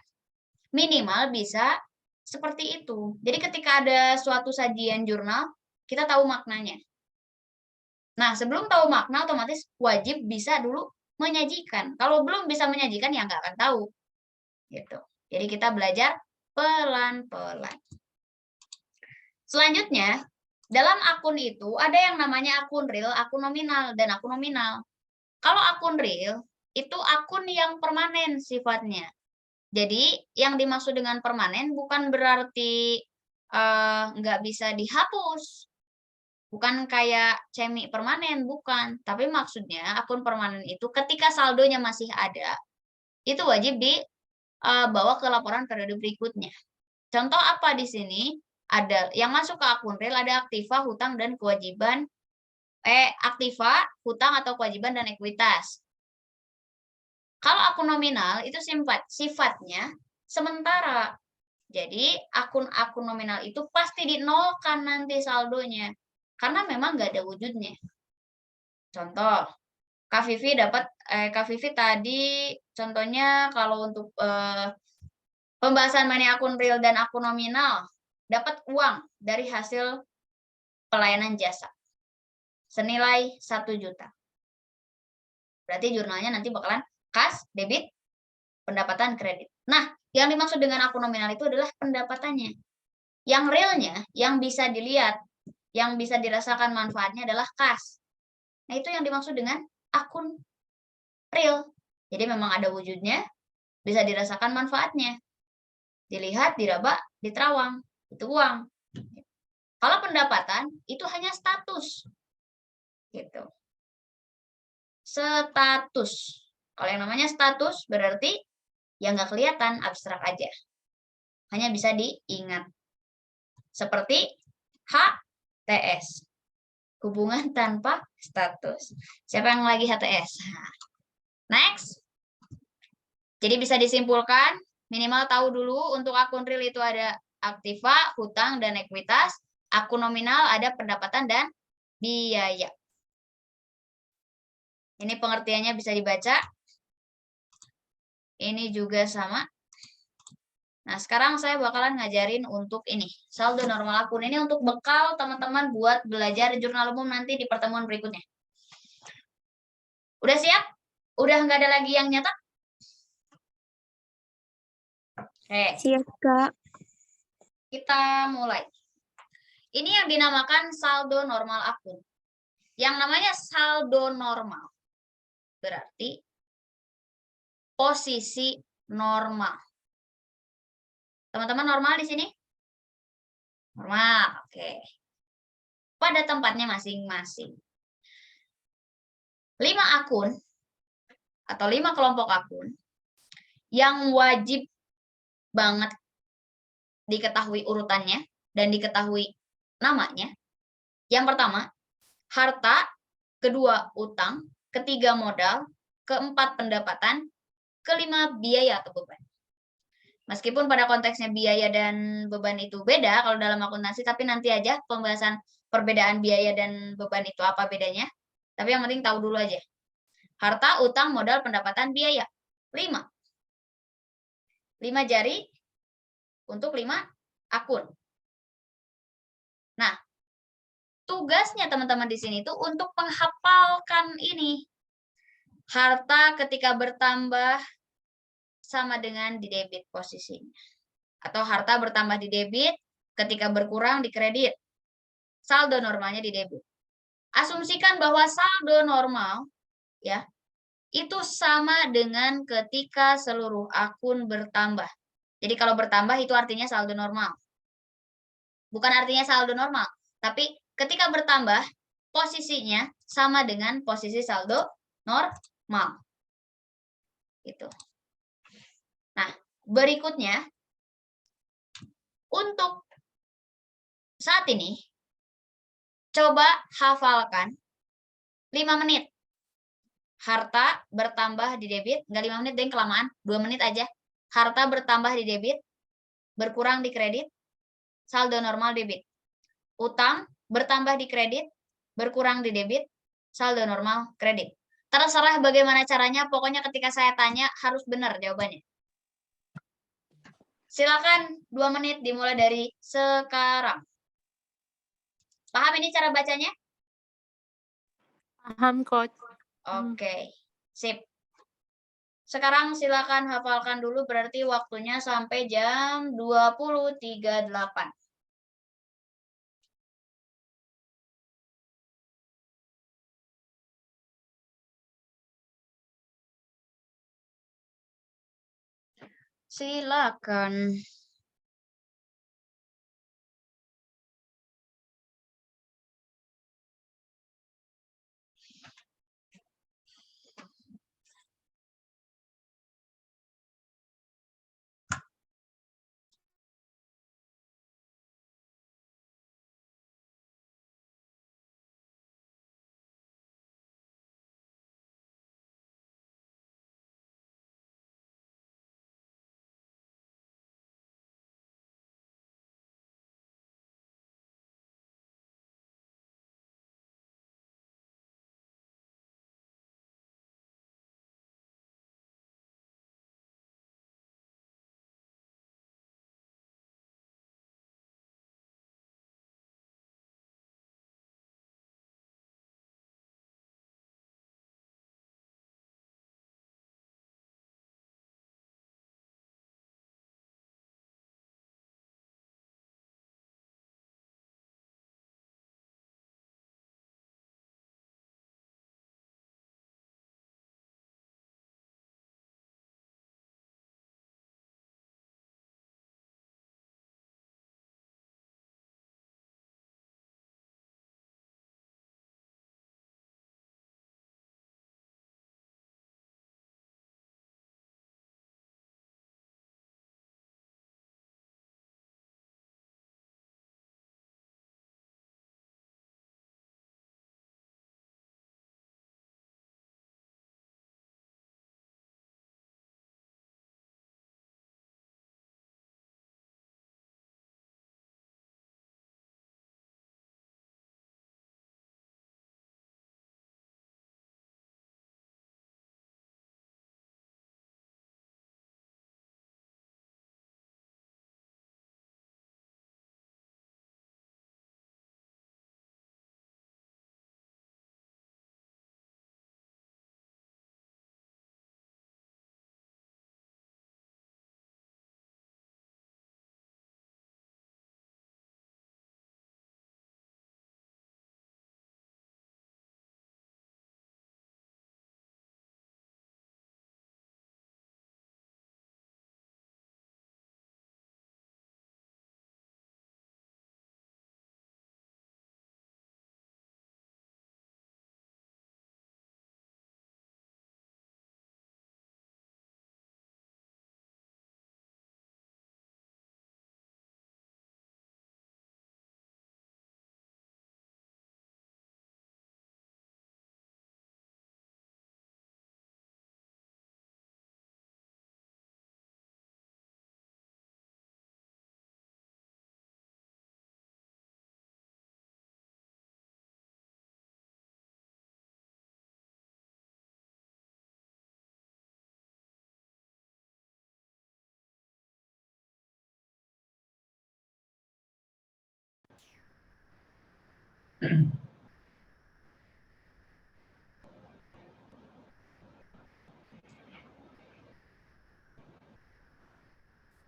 Minimal bisa seperti itu. Jadi ketika ada suatu sajian jurnal, kita tahu maknanya. Nah, sebelum tahu makna, otomatis wajib bisa dulu menyajikan. Kalau belum bisa menyajikan, ya nggak akan tahu. Gitu. Jadi kita belajar pelan-pelan. Selanjutnya, dalam akun itu ada yang namanya akun real, akun nominal, dan akun nominal. Kalau akun real, itu akun yang permanen sifatnya. Jadi, yang dimaksud dengan permanen bukan berarti nggak bisa dihapus. Bukan kayak cemi permanen, bukan. Tapi maksudnya akun permanen itu ketika saldonya masih ada, itu wajib dibawa ke laporan periode berikutnya. Contoh apa di sini? Ada yang masuk ke akun real, ada aktiva, hutang, dan kewajiban. Aktiva, hutang atau kewajiban, dan ekuitas. Kalau akun nominal itu sifatnya sementara. Jadi akun-akun nominal itu pasti dinolkan nanti saldonya. Karena memang nggak ada wujudnya. Contoh, Kak Vivi Kak Vivi tadi contohnya kalau untuk pembahasan money akun real dan akun nominal dapat uang dari hasil pelayanan jasa senilai 1 juta. Berarti jurnalnya nanti bakalan kas, debit, pendapatan, kredit. Nah, yang dimaksud dengan akun nominal itu adalah pendapatannya. Yang realnya, yang bisa dilihat, yang bisa dirasakan manfaatnya adalah kas. Nah, itu yang dimaksud dengan akun real. Jadi memang ada wujudnya, bisa dirasakan manfaatnya. Dilihat, diraba, diterawang. Itu uang. Kalau pendapatan, itu hanya status. Gitu. Status. Kalau yang namanya status, berarti yang nggak kelihatan, abstrak aja. Hanya bisa diingat. Seperti HTS. Hubungan tanpa status. Siapa yang lagi HTS? Next. Jadi bisa disimpulkan, minimal tahu dulu untuk akun real itu ada aktiva, hutang, dan ekuitas. Akun nominal ada pendapatan dan biaya. Ini pengertiannya bisa dibaca. Ini juga sama. Nah, sekarang saya bakalan ngajarin untuk ini, saldo normal akun. Ini untuk bekal teman-teman buat belajar jurnal umum nanti di pertemuan berikutnya. Udah siap? Udah nggak ada lagi yang nyatat? Oke. Siap, Kak. Kita mulai. Ini yang dinamakan saldo normal akun. Yang namanya saldo normal berarti posisi normal. Teman-teman normal di sini? Normal, oke. Pada tempatnya masing-masing. 5 akun atau 5 kelompok akun yang wajib banget diketahui urutannya dan diketahui namanya. Yang pertama, harta, kedua utang, ketiga modal, keempat pendapatan, kelima biaya atau beban. Meskipun pada konteksnya biaya dan beban itu beda kalau dalam akuntansi, tapi nanti aja pembahasan perbedaan biaya dan beban itu apa bedanya. Tapi yang penting tahu dulu aja. Harta, utang, modal, pendapatan, biaya. 5. 5 jari untuk 5 akun. Nah, tugasnya teman-teman di sini itu untuk menghafalkan ini. Harta ketika bertambah sama dengan di debit posisinya. Atau harta bertambah di debit ketika berkurang di kredit. Saldo normalnya di debit. Asumsikan bahwa saldo normal ya itu sama dengan ketika seluruh akun bertambah. Jadi kalau bertambah itu artinya saldo normal. Bukan artinya saldo normal, tapi ketika bertambah posisinya sama dengan posisi saldo normal. Gitu. Nah, berikutnya untuk saat ini coba hafalkan 5 menit. Harta bertambah di debit, enggak 5 menit deh kelamaan, 2 menit aja. Harta bertambah di debit, berkurang di kredit, saldo normal debit. Utang bertambah di kredit, berkurang di debit, saldo normal kredit. Terserah bagaimana caranya, pokoknya ketika saya tanya harus benar jawabannya. Silakan 2 menit dimulai dari sekarang. Paham ini cara bacanya? Paham, Coach. Oke, sip. Sekarang silakan hafalkan dulu, berarti waktunya sampai jam 20.38. Silakan.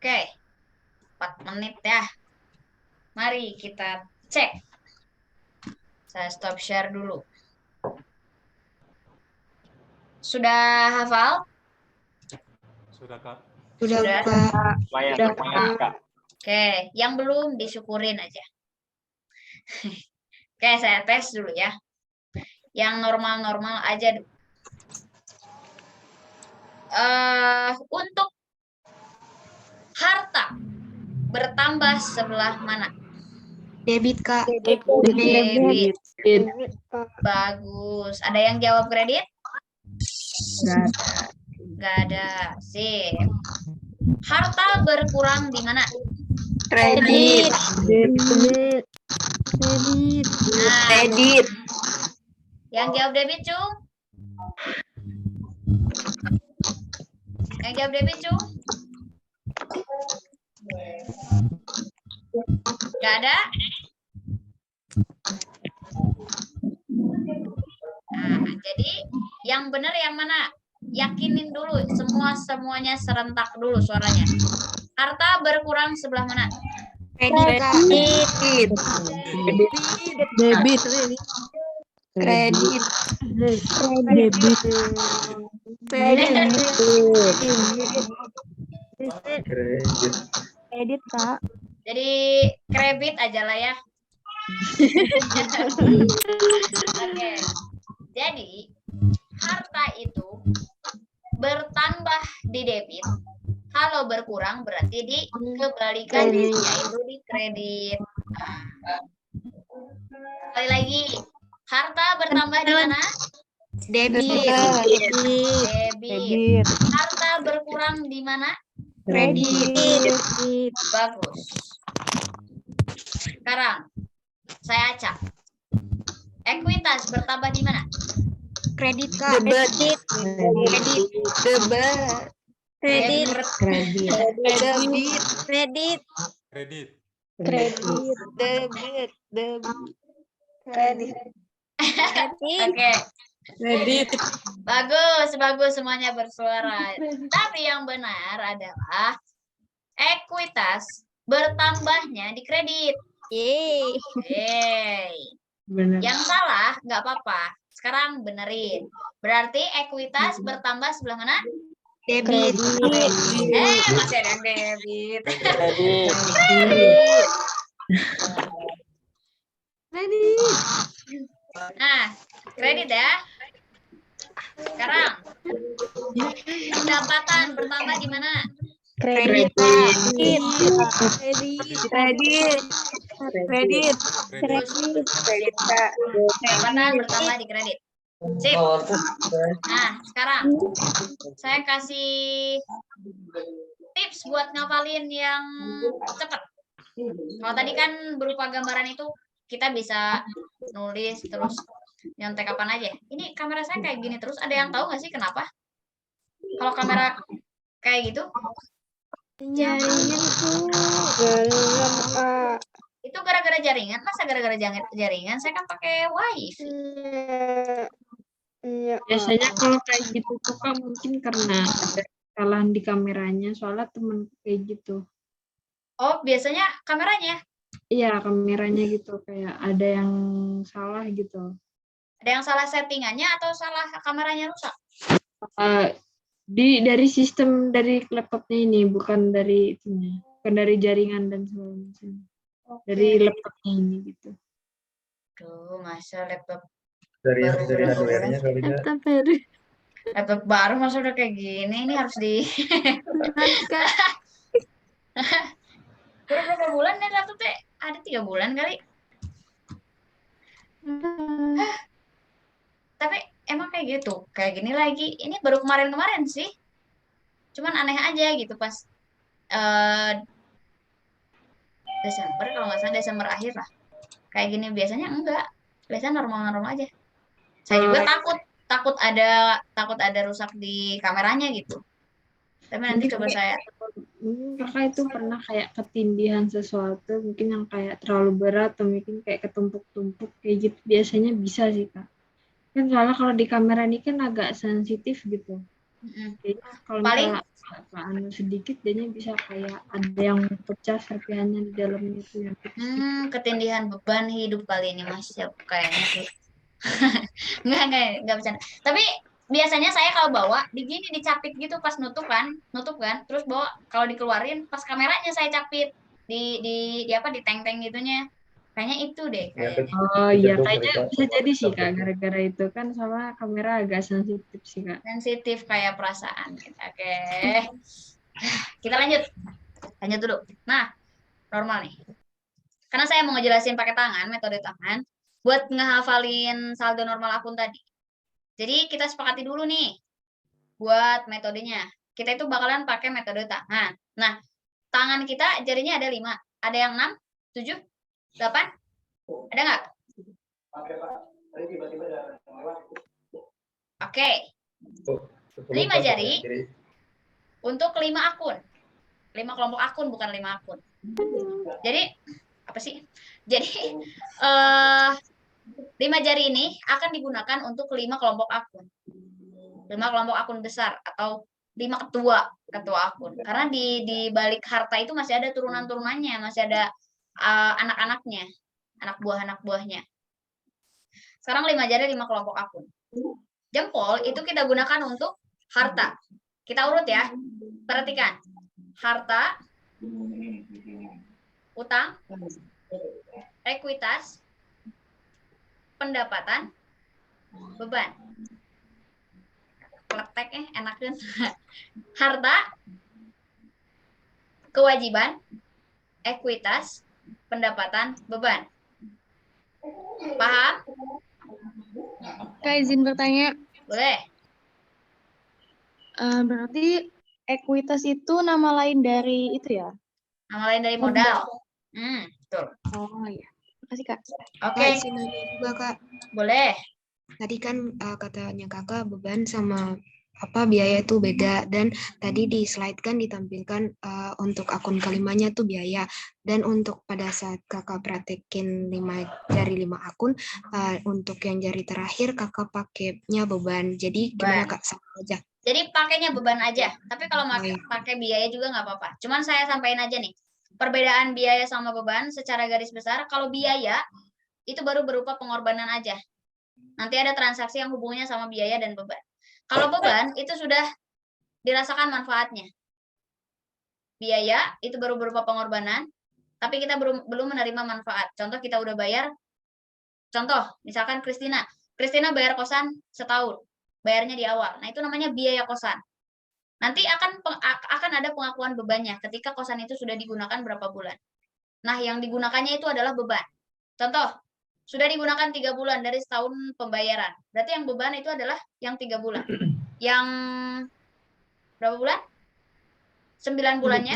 Oke, 4 menit ya. Mari kita cek. Saya stop share dulu. Sudah hafal? Sudah, Kak. Sudah, Sudah. Kak. Lumayan, Kak. Oke, yang belum disyukurin aja. Oke, saya tes dulu ya. Yang normal-normal aja dulu. Untuk harta bertambah sebelah mana? Debit, Kak. Debit. Debit. Bagus. Ada yang jawab kredit? Nggak Nggak ada. Sip. Harta berkurang di mana? Kredit. Debit. Nah, Kredit. yang jawab debit, Cung? Yang jawab debit, Cung? Nggak ada? Nah, jadi yang benar yang mana? Yakinin dulu, semuanya serentak dulu suaranya. Harta berkurang sebelah mana? Kredit, Kak. Debit. Kredit. Kredit, Kak. Jadi kredit aja lah ya. Oke. Jadi harta itu bertambah di debit. Kalau berkurang berarti di kebalikannya, yaitu di kredit. Sekali lagi, harta bertambah di mana? Debit. Debit. Harta berkurang di mana? Kredit. Bagus. Sekarang saya acak. Ekuitas bertambah di mana? Kredit, Kak. Debit. Kredit. Debit. Kredit. Kredit. Debit. Kredit. Kredit. Debit. Kredit. Oke. Kredit. Bagus semuanya bersuara. Tapi yang benar adalah ekuitas bertambahnya di kredit. Yeay. Benar. Yang salah nggak apa-apa. Sekarang benerin. Berarti ekuitas bertambah sebelah mana? Debit. Masih ada yang debit. Nah, kredit ya. Sekarang pendapatan bertambah di mana? Kredit. Kredit. Pendapatan bertambah di kredit. Sip. Nah, sekarang saya kasih tips buat ngapalin yang cepat. Kalau tadi kan berupa gambaran itu kita bisa nulis terus nyontek kapan aja. Ini kamera saya kayak gini terus. Ada yang tahu nggak sih kenapa? Kalau kamera kayak gitu? Itu gara-gara jaringan. Masa gara-gara jaringan? Saya kan pakai wifi. Biasanya kalau kayak gitu tuh Kak, mungkin karena ada kesalahan di kameranya, soalnya temen kayak gitu. Oh, biasanya kameranya. Iya, kameranya gitu, kayak ada yang salah gitu. Ada yang salah settingannya atau salah kameranya rusak? Dari sistem dari laptopnya ini, bukan dari itunya, bukan dari jaringan dan segala macam. Dari laptopnya ini gitu. Tuh, masa laptop Dari hardware-nya kali Kak. laptop baru masa udah kayak gini. Ini harus di berapa bulan nih laptop teh? Ada 3 bulan kali. Tapi emang kayak gitu. Kayak gini lagi. Ini baru kemarin-kemarin sih. Cuman aneh aja gitu pas Desember, kalau nggak salah Desember akhir lah. Kayak gini biasanya enggak. Biasanya normal-normal aja. Saya juga takut ada rusak di kameranya gitu. Tapi nanti coba saya Kakak itu pernah kayak ketindihan sesuatu, mungkin yang kayak terlalu berat atau mungkin kayak ketumpuk-tumpuk kayak gitu, biasanya bisa sih Kak. Kan soalnya kalau di kamera ini kan agak sensitif gitu. Kayaknya kalau Paling misalnya sedikit, jadinya bisa kayak ada yang pecah serpihannya di dalamnya itu yang tipis-tipis. ketindihan beban hidup kali ini Mas ya, kayaknya sih. Enggak bercanda. Tapi biasanya saya kalau bawa begini dicapit gitu pas nutup kan, terus bawa kalau dikeluarin pas kameranya saya capit di apa di teng-teng gitunya. Kayaknya itu deh kayaknya. Oh iya, kayaknya bisa jadi sih Kak, gara-gara itu kan sama kamera agak sensitif sih Kak. Sensitif kayak perasaan gitu. Oke. Kita lanjut dulu. Nah, normal nih. Karena saya mau ngejelasin pakai tangan, metode tangan, buat ngehafalin saldo normal akun tadi. Jadi kita sepakati dulu nih, buat metodenya. Kita itu bakalan pakai metode tangan. Nah, tangan kita jarinya ada 5. Ada yang 6, 7, 8? Ada nggak? Oke. 5 jari untuk 5 akun. 5 kelompok akun, bukan 5 akun. Jadi, apa sih? Jadi, 5 jari ini akan digunakan untuk 5 kelompok akun. 5 kelompok akun besar atau 5 ketua akun. Karena di balik harta itu masih ada turunan-turunannya, masih ada anak-anaknya, anak buahnya. Sekarang 5 jari 5 kelompok akun. Jempol itu kita gunakan untuk harta. Kita urut ya. Perhatikan. Harta, utang, ekuitas, pendapatan, beban. Kleteknya enak kan? Harta, kewajiban, ekuitas, pendapatan, beban. Paham? Kak, izin bertanya. Boleh. Berarti ekuitas itu nama lain dari itu ya? Nama lain dari modal. Betul. Oh iya. Makasih Kak. Oke. Kak, izin nanya juga Kak. Boleh. Tadi kan katanya Kakak beban sama biaya itu beda, dan tadi di slide kan ditampilkan untuk akun kelimanya tuh biaya, dan untuk pada saat Kakak praktekin 5 jari 5 akun, untuk yang jari terakhir Kakak pakainya beban. Jadi gimana Kak, sama aja? Jadi pakainya beban aja. Tapi kalau pakai biaya juga nggak apa-apa. Cuman saya sampaikan aja nih. Perbedaan biaya sama beban secara garis besar, kalau biaya itu baru berupa pengorbanan aja. Nanti ada transaksi yang hubungannya sama biaya dan beban. Kalau beban itu sudah dirasakan manfaatnya. Biaya itu baru berupa pengorbanan, tapi kita belum menerima manfaat. Contoh kita udah bayar. Contoh, misalkan Kristina bayar kosan setahun. Bayarnya di awal. Nah, itu namanya biaya kosan. Nanti akan ada pengakuan bebannya ketika kosan itu sudah digunakan berapa bulan. Nah, yang digunakannya itu adalah beban. Contoh, sudah digunakan 3 bulan dari setahun pembayaran. Berarti yang beban itu adalah yang 3 bulan. Yang berapa bulan? 9 bulannya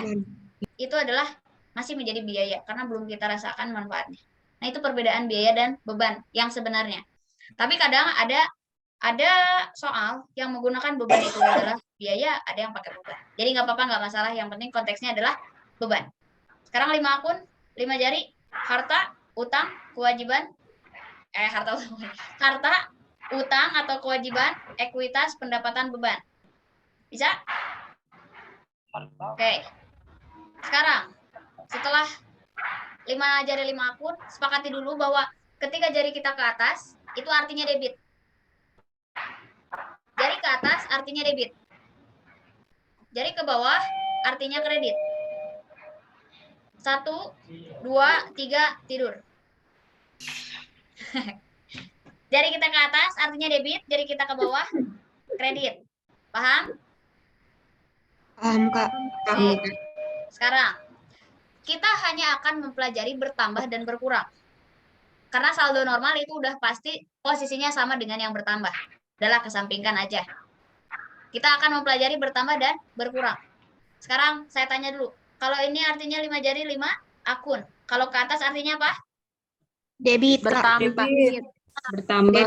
itu adalah masih menjadi biaya karena belum kita rasakan manfaatnya. Nah, itu perbedaan biaya dan beban yang sebenarnya. Tapi kadang ada soal yang menggunakan beban itu adalah biaya, ada yang pakai beban. Jadi nggak apa-apa, nggak masalah. Yang penting konteksnya adalah beban. Sekarang 5 akun, 5 jari, harta, utang, kewajiban, harta, utang atau kewajiban, ekuitas, pendapatan, beban. Bisa? Oke. Sekarang, setelah 5 jari 5 akun, sepakati dulu bahwa ketika jari kita ke atas, itu artinya debit. Jari ke atas artinya debit. Jari ke bawah artinya kredit. 1, 2, 3, tidur. Jari kita ke atas artinya debit, jari kita ke bawah kredit. Paham? Paham Kak. Oke. Sekarang, kita hanya akan mempelajari bertambah dan berkurang. Karena saldo normal itu udah pasti posisinya sama dengan yang bertambah. Udahlah, kesampingkan aja. Kita akan mempelajari bertambah dan berkurang. Sekarang saya tanya dulu. Kalau ini artinya 5 jari 5 akun. Kalau ke atas artinya apa? Debit. Bertambah. Bertambah.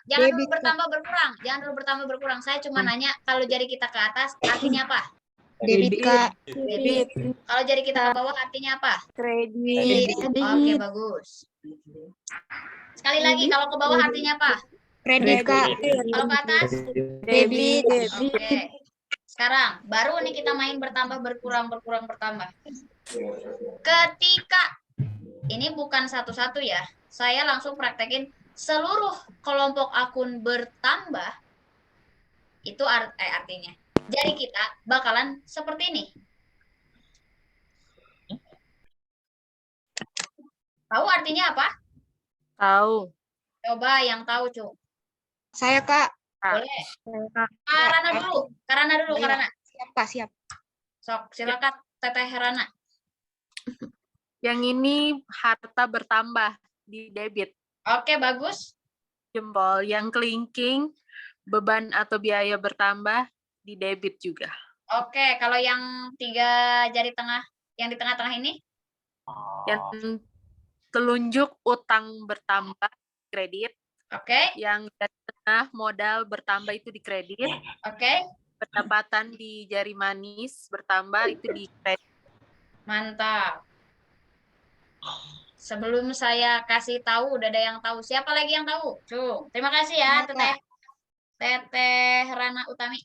Jangan dulu bertambah berkurang. Jangan dulu bertambah berkurang. Saya cuma nanya kalau jari kita ke atas artinya apa? Debit, Kak. Debit. Kalau jari kita ke bawah artinya apa? Kredit. Oke, bagus. Sekali lagi, kalau ke bawah artinya apa? Kredit, Kak. Kalau ke atas? Debit. Oke. Sekarang, baru nih kita main bertambah, berkurang, bertambah. Ketika, ini bukan satu-satu ya, saya langsung praktekin seluruh kelompok akun bertambah, itu artinya. Jari kita bakalan seperti ini. Tahu artinya apa? Tahu. Coba yang tahu, Cuk. Saya, Kak. Boleh. Karana dulu. Karana. Siap, Kak, siap. Sok, silakan Teteh Herana. Yang ini harta bertambah di debit. Oke, bagus. Jempol. Yang kelingking, beban atau biaya bertambah di debit juga. Oke, kalau yang 3 jari tengah, yang di tengah-tengah ini? Yang telunjuk utang bertambah kredit. Oke. Yang jari tengah modal bertambah itu di kredit. Oke. Pendapatan di jari manis bertambah itu di kredit. Mantap. Sebelum saya kasih tahu, udah ada yang tahu. Siapa lagi yang tahu? Cuk. Terima kasih ya, Teteh Rana Utami.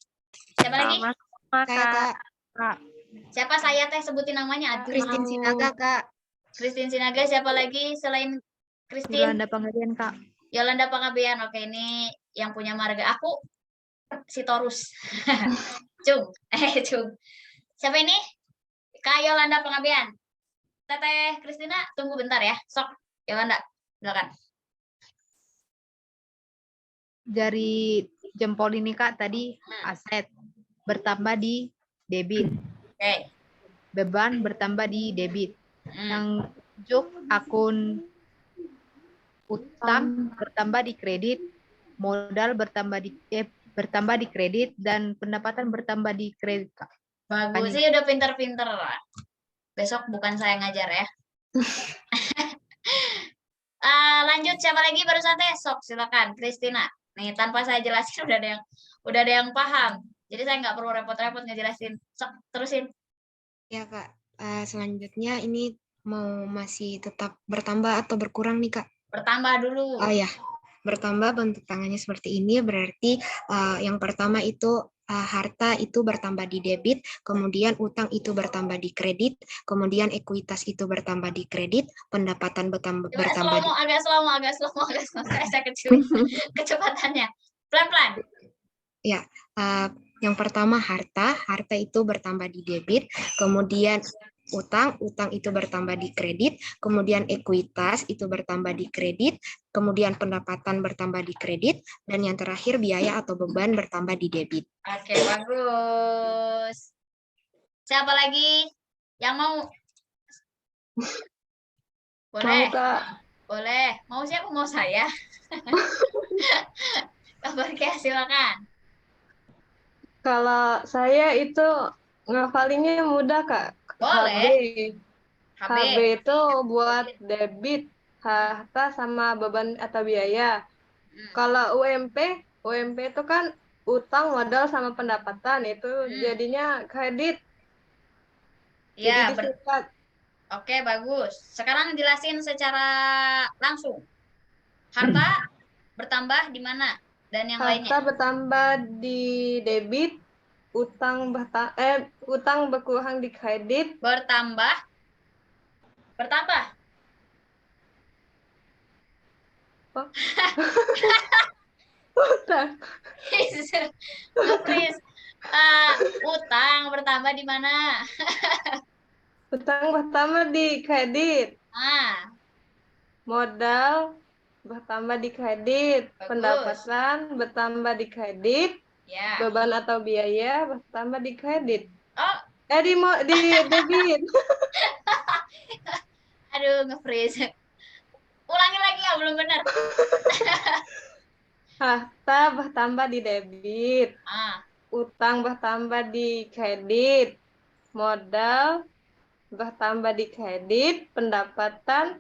Siapa lagi? Saya, Kak. Siapa saya teh sebutin namanya? Aduh, Christine Sinaga, Kak. Christine Sinaga, siapa lagi selain Christine? Yolanda Panggabean, Kak. Yolanda Panggabean. Oke, ini yang punya marga. Aku si Torus. Cung. Cung. Siapa ini? Kak Yolanda Panggabean. Teteh Kristina, tunggu bentar ya. Sok, Yolanda. Silakan. Jari jempol ini, Kak, tadi aset bertambah di debit. Oke. Beban bertambah di debit. Yang tunjuk akun utang bertambah di kredit, modal bertambah di kredit, dan pendapatan bertambah di kredit, Kak. Bagus sih, udah pinter-pinter. Besok bukan saya ngajar ya. Lanjut, siapa lagi barusan teh? Sok, silakan Kristina. Nih, tanpa saya jelasin udah ada yang paham. Jadi saya nggak perlu repot-repot ngejelasin. Sok, terusin. Ya, Kak. Selanjutnya ini mau masih tetap bertambah atau berkurang nih, Kak? Bertambah dulu. Oh ya, bertambah bentuk tangannya seperti ini, berarti yang pertama itu harta itu bertambah di debit, kemudian utang itu bertambah di kredit, kemudian ekuitas itu bertambah di kredit, pendapatan bertambah agak slow. Saya kecilin kecepatannya. Pelan-pelan. Ya, yang pertama harta itu bertambah di debit, kemudian utang itu bertambah di kredit, kemudian ekuitas itu bertambah di kredit, kemudian pendapatan bertambah di kredit, dan yang terakhir biaya atau beban bertambah di debit. Oke, bagus. Siapa lagi yang mau? Boleh? Mau, Kak. Boleh. Mau siapa? Mau saya? Kabar silakan. Kalau saya itu ngafalinnya mudah, Kak. Boleh. HB itu buat debit, harta sama beban atau biaya. Kalau UMP itu kan utang, modal sama pendapatan, itu jadinya kredit. Iya, jadi disingkat. Oke, bagus. Sekarang jelasin secara langsung. Harta bertambah di mana? Dan yang lainnya? Harta bertambah di debit, utang berkurang di kredit. Bertambah. Oh. Utang. Utang bertambah di mana? Utang bertambah di kredit. Modal bertambah di kredit. Bagus. Pendapatan bertambah di kredit. Ya. Beban atau biaya bertambah di kredit. Oh. Di debit. Aduh, nge-freeze. Ulangi lagi ya, belum benar. Harta bertambah di debit. Utang bertambah di kredit. Modal bertambah di kredit. Pendapatan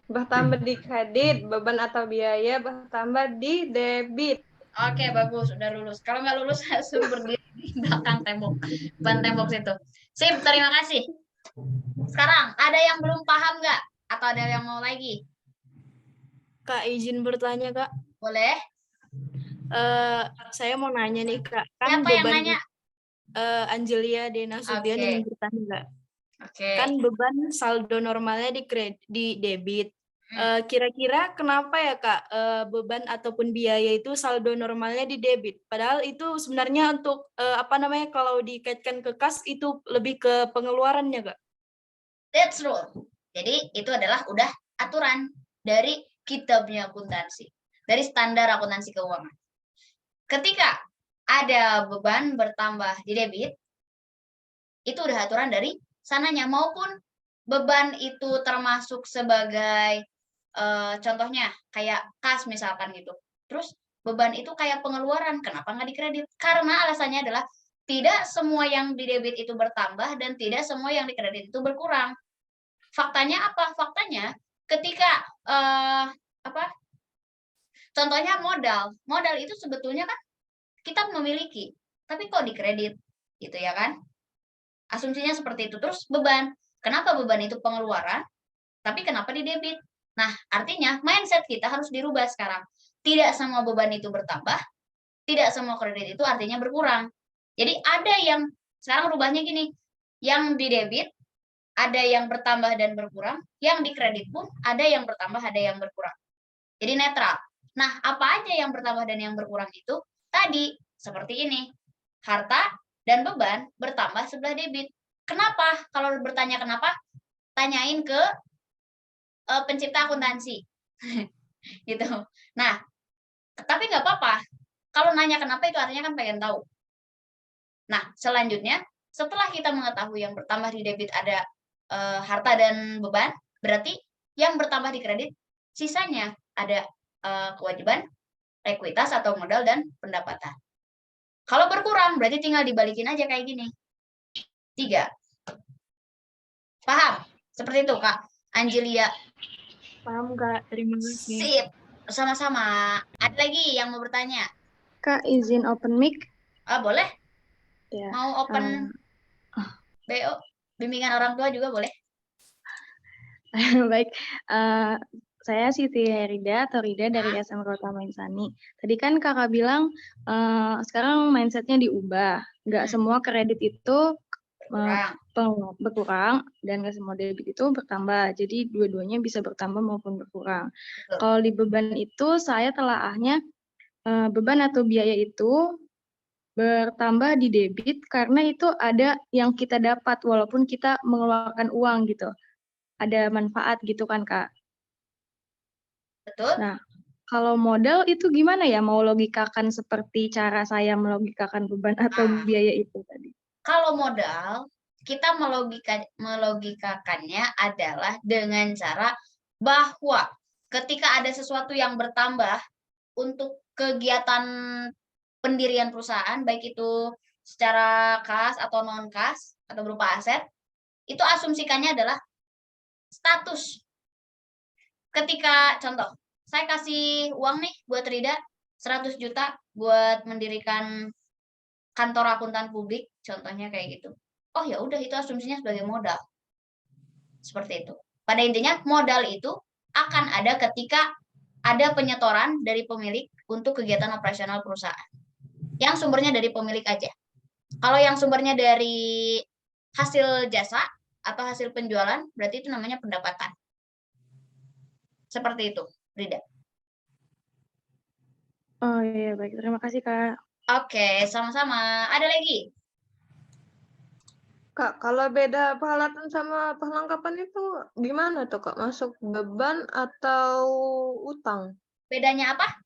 bertambah di kredit. Beban atau biaya bertambah di debit. Oke, bagus. Udah lulus. Kalau nggak lulus, langsung berdiri. belakang tembok, depan tembok situ. Sip, terima kasih. Sekarang ada yang belum paham nggak? Atau ada yang mau lagi? Kak, izin bertanya, Kak. Boleh. Saya mau nanya nih, Kak. Kan Siapa yang beban nanya? Angelia Dena Sution Oke. yang bertanya, Kak. Oke. Kan beban saldo normalnya di debit. Kira-kira kenapa ya, Kak, beban ataupun biaya itu saldo normalnya di debit? Padahal itu sebenarnya untuk kalau dikaitkan ke kas itu lebih ke pengeluarannya, Kak. That's rule. Jadi itu adalah udah aturan dari kitabnya akuntansi, dari standar akuntansi keuangan. Ketika ada beban bertambah di debit, itu udah aturan dari sananya, maupun beban itu termasuk sebagai contohnya kayak kas misalkan gitu. Terus beban itu kayak pengeluaran, kenapa nggak dikredit? Karena alasannya adalah tidak semua yang di debit itu bertambah dan tidak semua yang dikredit itu berkurang. Faktanya apa? Faktanya ketika contohnya modal itu sebetulnya kan kita memiliki, tapi kok dikredit gitu ya kan? Asumsinya seperti itu. Terus beban, kenapa beban itu pengeluaran, tapi kenapa di debit? Nah, artinya mindset kita harus dirubah sekarang. Tidak semua beban itu bertambah, tidak semua kredit itu artinya berkurang. Jadi ada yang sekarang rubahnya gini, yang di debit ada yang bertambah dan berkurang, yang di kredit pun ada yang bertambah, ada yang berkurang. Jadi netral. Nah, apa aja yang bertambah dan yang berkurang itu? Tadi, seperti ini. Harta dan beban bertambah sebelah debit. Kenapa? Kalau bertanya kenapa, tanyain ke pencipta akuntansi. Gitu. Nah, tapi nggak apa-apa. Kalau nanya kenapa itu artinya kan pengen tahu. Nah, selanjutnya, setelah kita mengetahui yang bertambah di debit ada harta dan beban, berarti yang bertambah di kredit, sisanya ada kewajiban, ekuitas atau modal dan pendapatan. Kalau berkurang, berarti tinggal dibalikin aja kayak gini. 3. Paham? Seperti itu, Kak Angelia. Paham, Kak. Terima kasih. Sip. Sama-sama. Ada lagi yang mau bertanya? Kak, izin open mic. Boleh. Ya. Mau open BO, bimbingan orang tua juga boleh. Baik, saya Siti Herida atau Rida dari SMK Utama Insani. Tadi kan kakak bilang sekarang mindsetnya diubah, nggak semua kredit itu berkurang dan nggak semua debit itu bertambah. Jadi dua-duanya bisa bertambah maupun berkurang. Kalau di beban itu saya telaahnya beban atau biaya itu bertambah di debit karena itu ada yang kita dapat walaupun kita mengeluarkan uang gitu. Ada manfaat gitu kan, Kak? Betul. Nah, kalau modal itu gimana ya? Mau logikakan seperti cara saya melogikakan beban atau biaya itu tadi? Kalau modal, kita melogikakannya adalah dengan cara bahwa ketika ada sesuatu yang bertambah untuk kegiatan pendirian perusahaan, baik itu secara kas atau non-kas atau berupa aset, itu asumsikannya adalah status. Ketika contoh, saya kasih uang nih buat Rida 100 juta buat mendirikan kantor akuntan publik, contohnya kayak gitu. Oh ya udah, itu asumsinya sebagai modal. Seperti itu. Pada intinya modal itu akan ada ketika ada penyetoran dari pemilik untuk kegiatan operasional perusahaan. Yang sumbernya dari pemilik aja. Kalau yang sumbernya dari hasil jasa atau hasil penjualan, berarti itu namanya pendapatan. Seperti itu, Rida. Oh iya, baik. Terima kasih, Kak. Oke, sama-sama. Ada lagi? Kak, kalau beda peralatan sama perlengkapan itu gimana tuh, Kak? Masuk beban atau utang? Bedanya apa?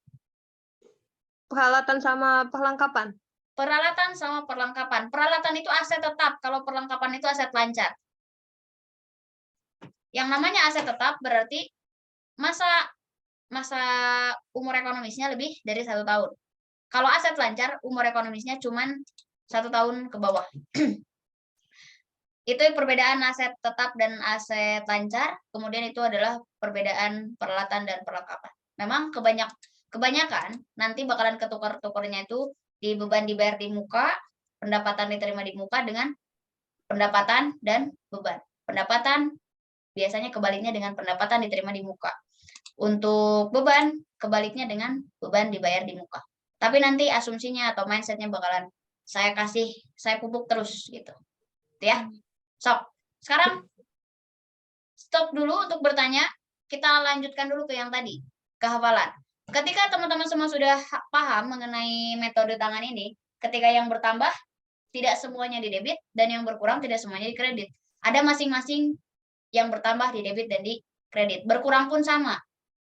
Peralatan sama perlengkapan. Peralatan sama perlengkapan. Peralatan itu aset tetap, kalau perlengkapan itu aset lancar. Yang namanya aset tetap berarti masa umur ekonomisnya lebih dari 1 tahun. Kalau aset lancar, umur ekonomisnya cuma 1 tahun ke bawah. Itu perbedaan aset tetap dan aset lancar. Kemudian itu adalah perbedaan peralatan dan perlengkapan. Memang kebanyakan nanti bakalan ketukar-tukarnya itu di beban dibayar di muka pendapatan diterima di muka dengan pendapatan dan beban. Pendapatan biasanya kebaliknya dengan pendapatan diterima di muka. Untuk beban, kebaliknya dengan beban dibayar di muka. Tapi nanti asumsinya atau mindsetnya bakalan saya pupuk terus gitu. Ya. Sok, sekarang stop dulu untuk bertanya. Kita lanjutkan dulu ke yang tadi, kehafalan. Ketika teman-teman semua sudah paham mengenai metode tangan ini, ketika yang bertambah tidak semuanya di debit dan yang berkurang tidak semuanya di kredit. Ada masing-masing yang bertambah di debit dan di kredit. Berkurang pun sama.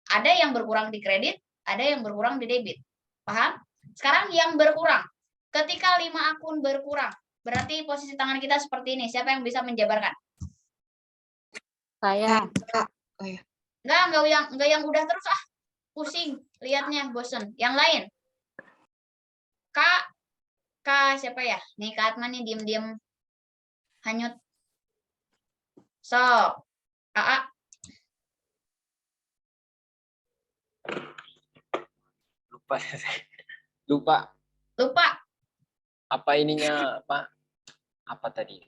Ada yang berkurang di kredit, ada yang berkurang di debit. Paham? Sekarang yang berkurang. Ketika 5 akun berkurang, berarti posisi tangan kita seperti ini. Siapa yang bisa menjabarkan? Saya. Oh ya. Enggak yang udah terus pusing lihatnya, bosen. Yang lain. Kak siapa ya? Nih Kak Atma nih diem-diem hanyut. Sok. AA. Lupa. Apa ininya, Pak? Apa tadi?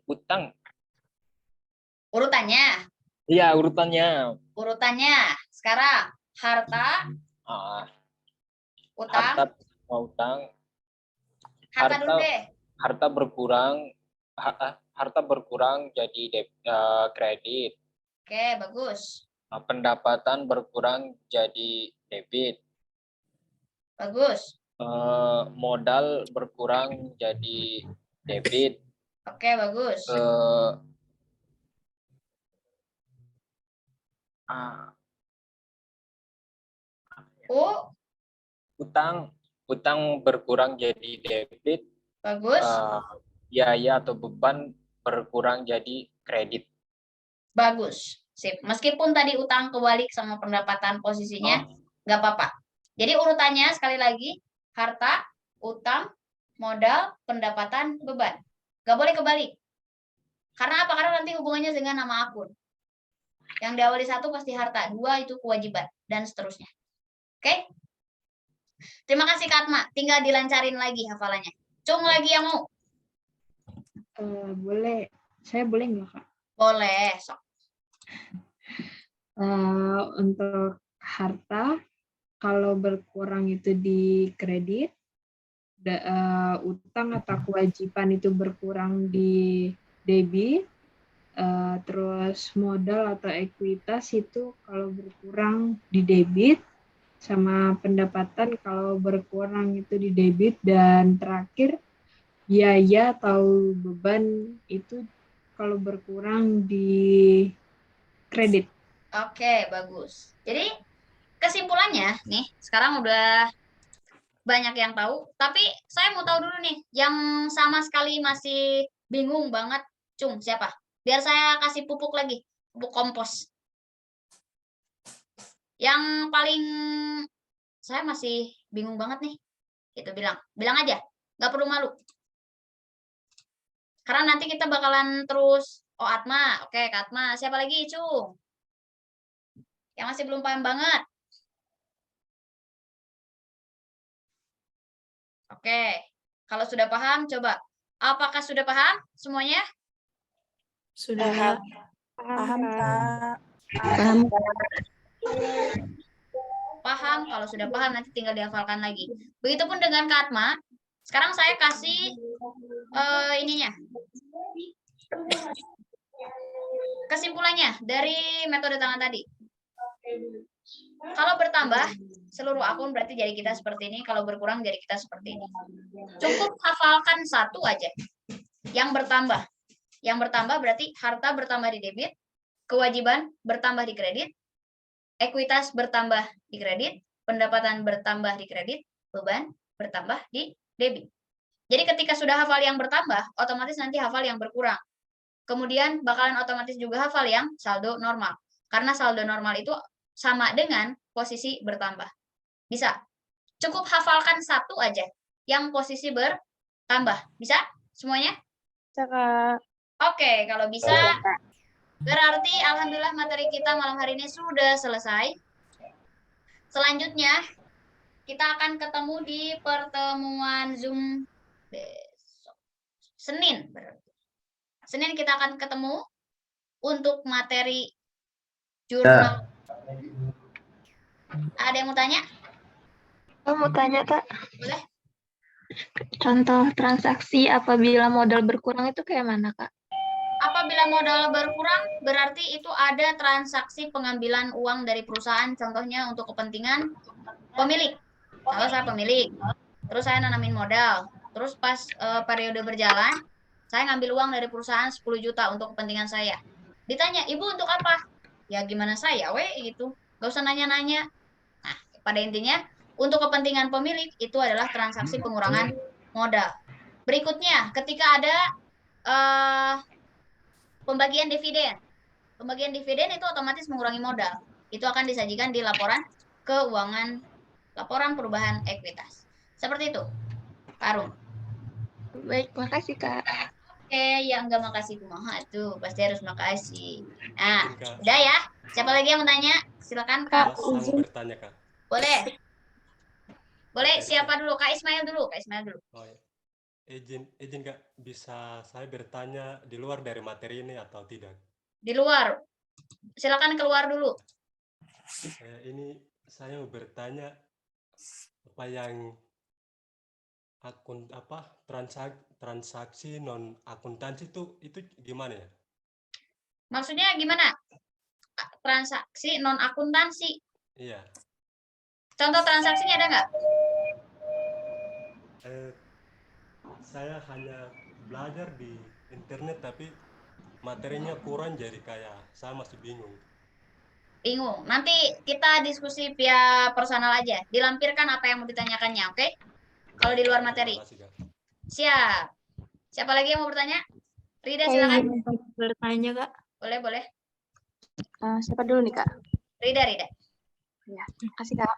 Utang. Urutannya. Iya, urutannya. Sekarang harta, utang. Harta dulu deh. Harta berkurang jadi kredit. Oke, bagus. Pendapatan berkurang jadi debit. Bagus. Modal berkurang jadi debit. Oke, bagus. Utang berkurang jadi debit. Bagus. Biaya atau beban berkurang jadi kredit. Bagus. Sip. Meskipun tadi utang kebalik sama pendapatan posisinya, nggak apa-apa. Jadi urutannya sekali lagi, harta, utang, modal, pendapatan, beban. Nggak boleh kebalik. Karena apa? Karena nanti hubungannya dengan nama akun. Yang diawali 1 pasti harta, 2 itu kewajiban, dan seterusnya. Oke? Terima kasih Kak Atma. Tinggal dilancarin lagi hafalannya. Cung lagi yang mau? Boleh. Saya boleh nggak, Kak? Boleh. Sok. Untuk harta, kalau berkurang itu di kredit, utang atau kewajiban itu berkurang di debit, terus modal atau ekuitas itu kalau berkurang di debit, sama pendapatan kalau berkurang itu di debit, dan terakhir biaya atau beban itu kalau berkurang di kredit. Oke, bagus. Jadi kesimpulannya nih, sekarang udah banyak yang tahu, tapi saya mau tahu dulu nih, yang sama sekali masih bingung banget, Cung, siapa? Biar saya kasih pupuk lagi, pupuk kompos. Yang paling saya masih bingung banget nih, itu bilang aja, nggak perlu malu. Karena nanti kita bakalan terus, Atma, oke Kak Atma, siapa lagi, Cung? Yang masih belum paham banget. Oke, kalau sudah paham, coba. Apakah sudah paham semuanya? Sudah. Paham, Kak. Paham, kalau sudah paham nanti tinggal dihafalkan lagi. Begitupun dengan Kak Atma. Sekarang saya kasih ininya. Kesimpulannya dari metode tangan tadi. Kalau bertambah seluruh akun berarti jari kita seperti ini, kalau berkurang jari kita seperti ini. Cukup hafalkan 1 aja. Yang bertambah. Yang bertambah berarti harta bertambah di debit, kewajiban bertambah di kredit, ekuitas bertambah di kredit, pendapatan bertambah di kredit, beban bertambah di debit. Jadi ketika sudah hafal yang bertambah, otomatis nanti hafal yang berkurang. Kemudian bakalan otomatis juga hafal yang saldo normal. Karena saldo normal itu sama dengan posisi bertambah. Bisa. Cukup hafalkan 1 aja yang posisi bertambah. Bisa semuanya? Bisa, Kak. Oke, kalau bisa berarti alhamdulillah materi kita malam hari ini sudah selesai. Selanjutnya kita akan ketemu di pertemuan Zoom besok. Senin berarti. Senin kita akan ketemu untuk materi jurnal. Ada yang mau tanya? Aku mau tanya, Kak. Boleh? Contoh transaksi apabila modal berkurang itu kayak mana, Kak? Apabila modal berkurang, berarti itu ada transaksi pengambilan uang dari perusahaan, contohnya untuk kepentingan pemilik. Kalau saya pemilik, terus saya nanamin modal, terus pas periode berjalan, saya ngambil uang dari perusahaan 10 juta untuk kepentingan saya. Ditanya, ibu untuk apa? Ya gimana saya, gitu. Gak usah nanya-nanya. Nah, pada intinya, untuk kepentingan pemilik, itu adalah transaksi pengurangan modal. Berikutnya, ketika ada pembagian dividen. Pembagian dividen itu otomatis mengurangi modal. Itu akan disajikan di laporan keuangan, laporan perubahan ekuitas. Seperti itu, Pak Arum. Baik, makasih, Kak. Oke, yang enggak makasih kumaha tuh, pasti harus makasih. Nah, udah ya. Siapa lagi yang mau tanya? Silakan, Kak. Saya mau bertanya, Kak. Boleh. Boleh, siapa dulu? Kak Ismail dulu. Kak Ismail dulu. Oh, ya. Izin Kak, bisa saya bertanya di luar dari materi ini atau tidak? Di luar. Silakan keluar dulu. Ini saya mau bertanya apa yang transaksi non akuntansi itu gimana ya? Maksudnya gimana? Transaksi non akuntansi. Iya. Contoh transaksinya ada nggak? Saya hanya belajar di internet tapi materinya kurang, jadi kayak saya masih bingung. Bingung. Nanti kita diskusi via personal aja. Dilampirkan apa yang mau ditanyakannya, oke? Kalau di luar materi. Siap. Siapa lagi yang mau bertanya? Rida, silakan. Bertanya, Kak. Boleh, boleh. Siapa dulu nih, Kak? Rida. Ya, makasih, Kak.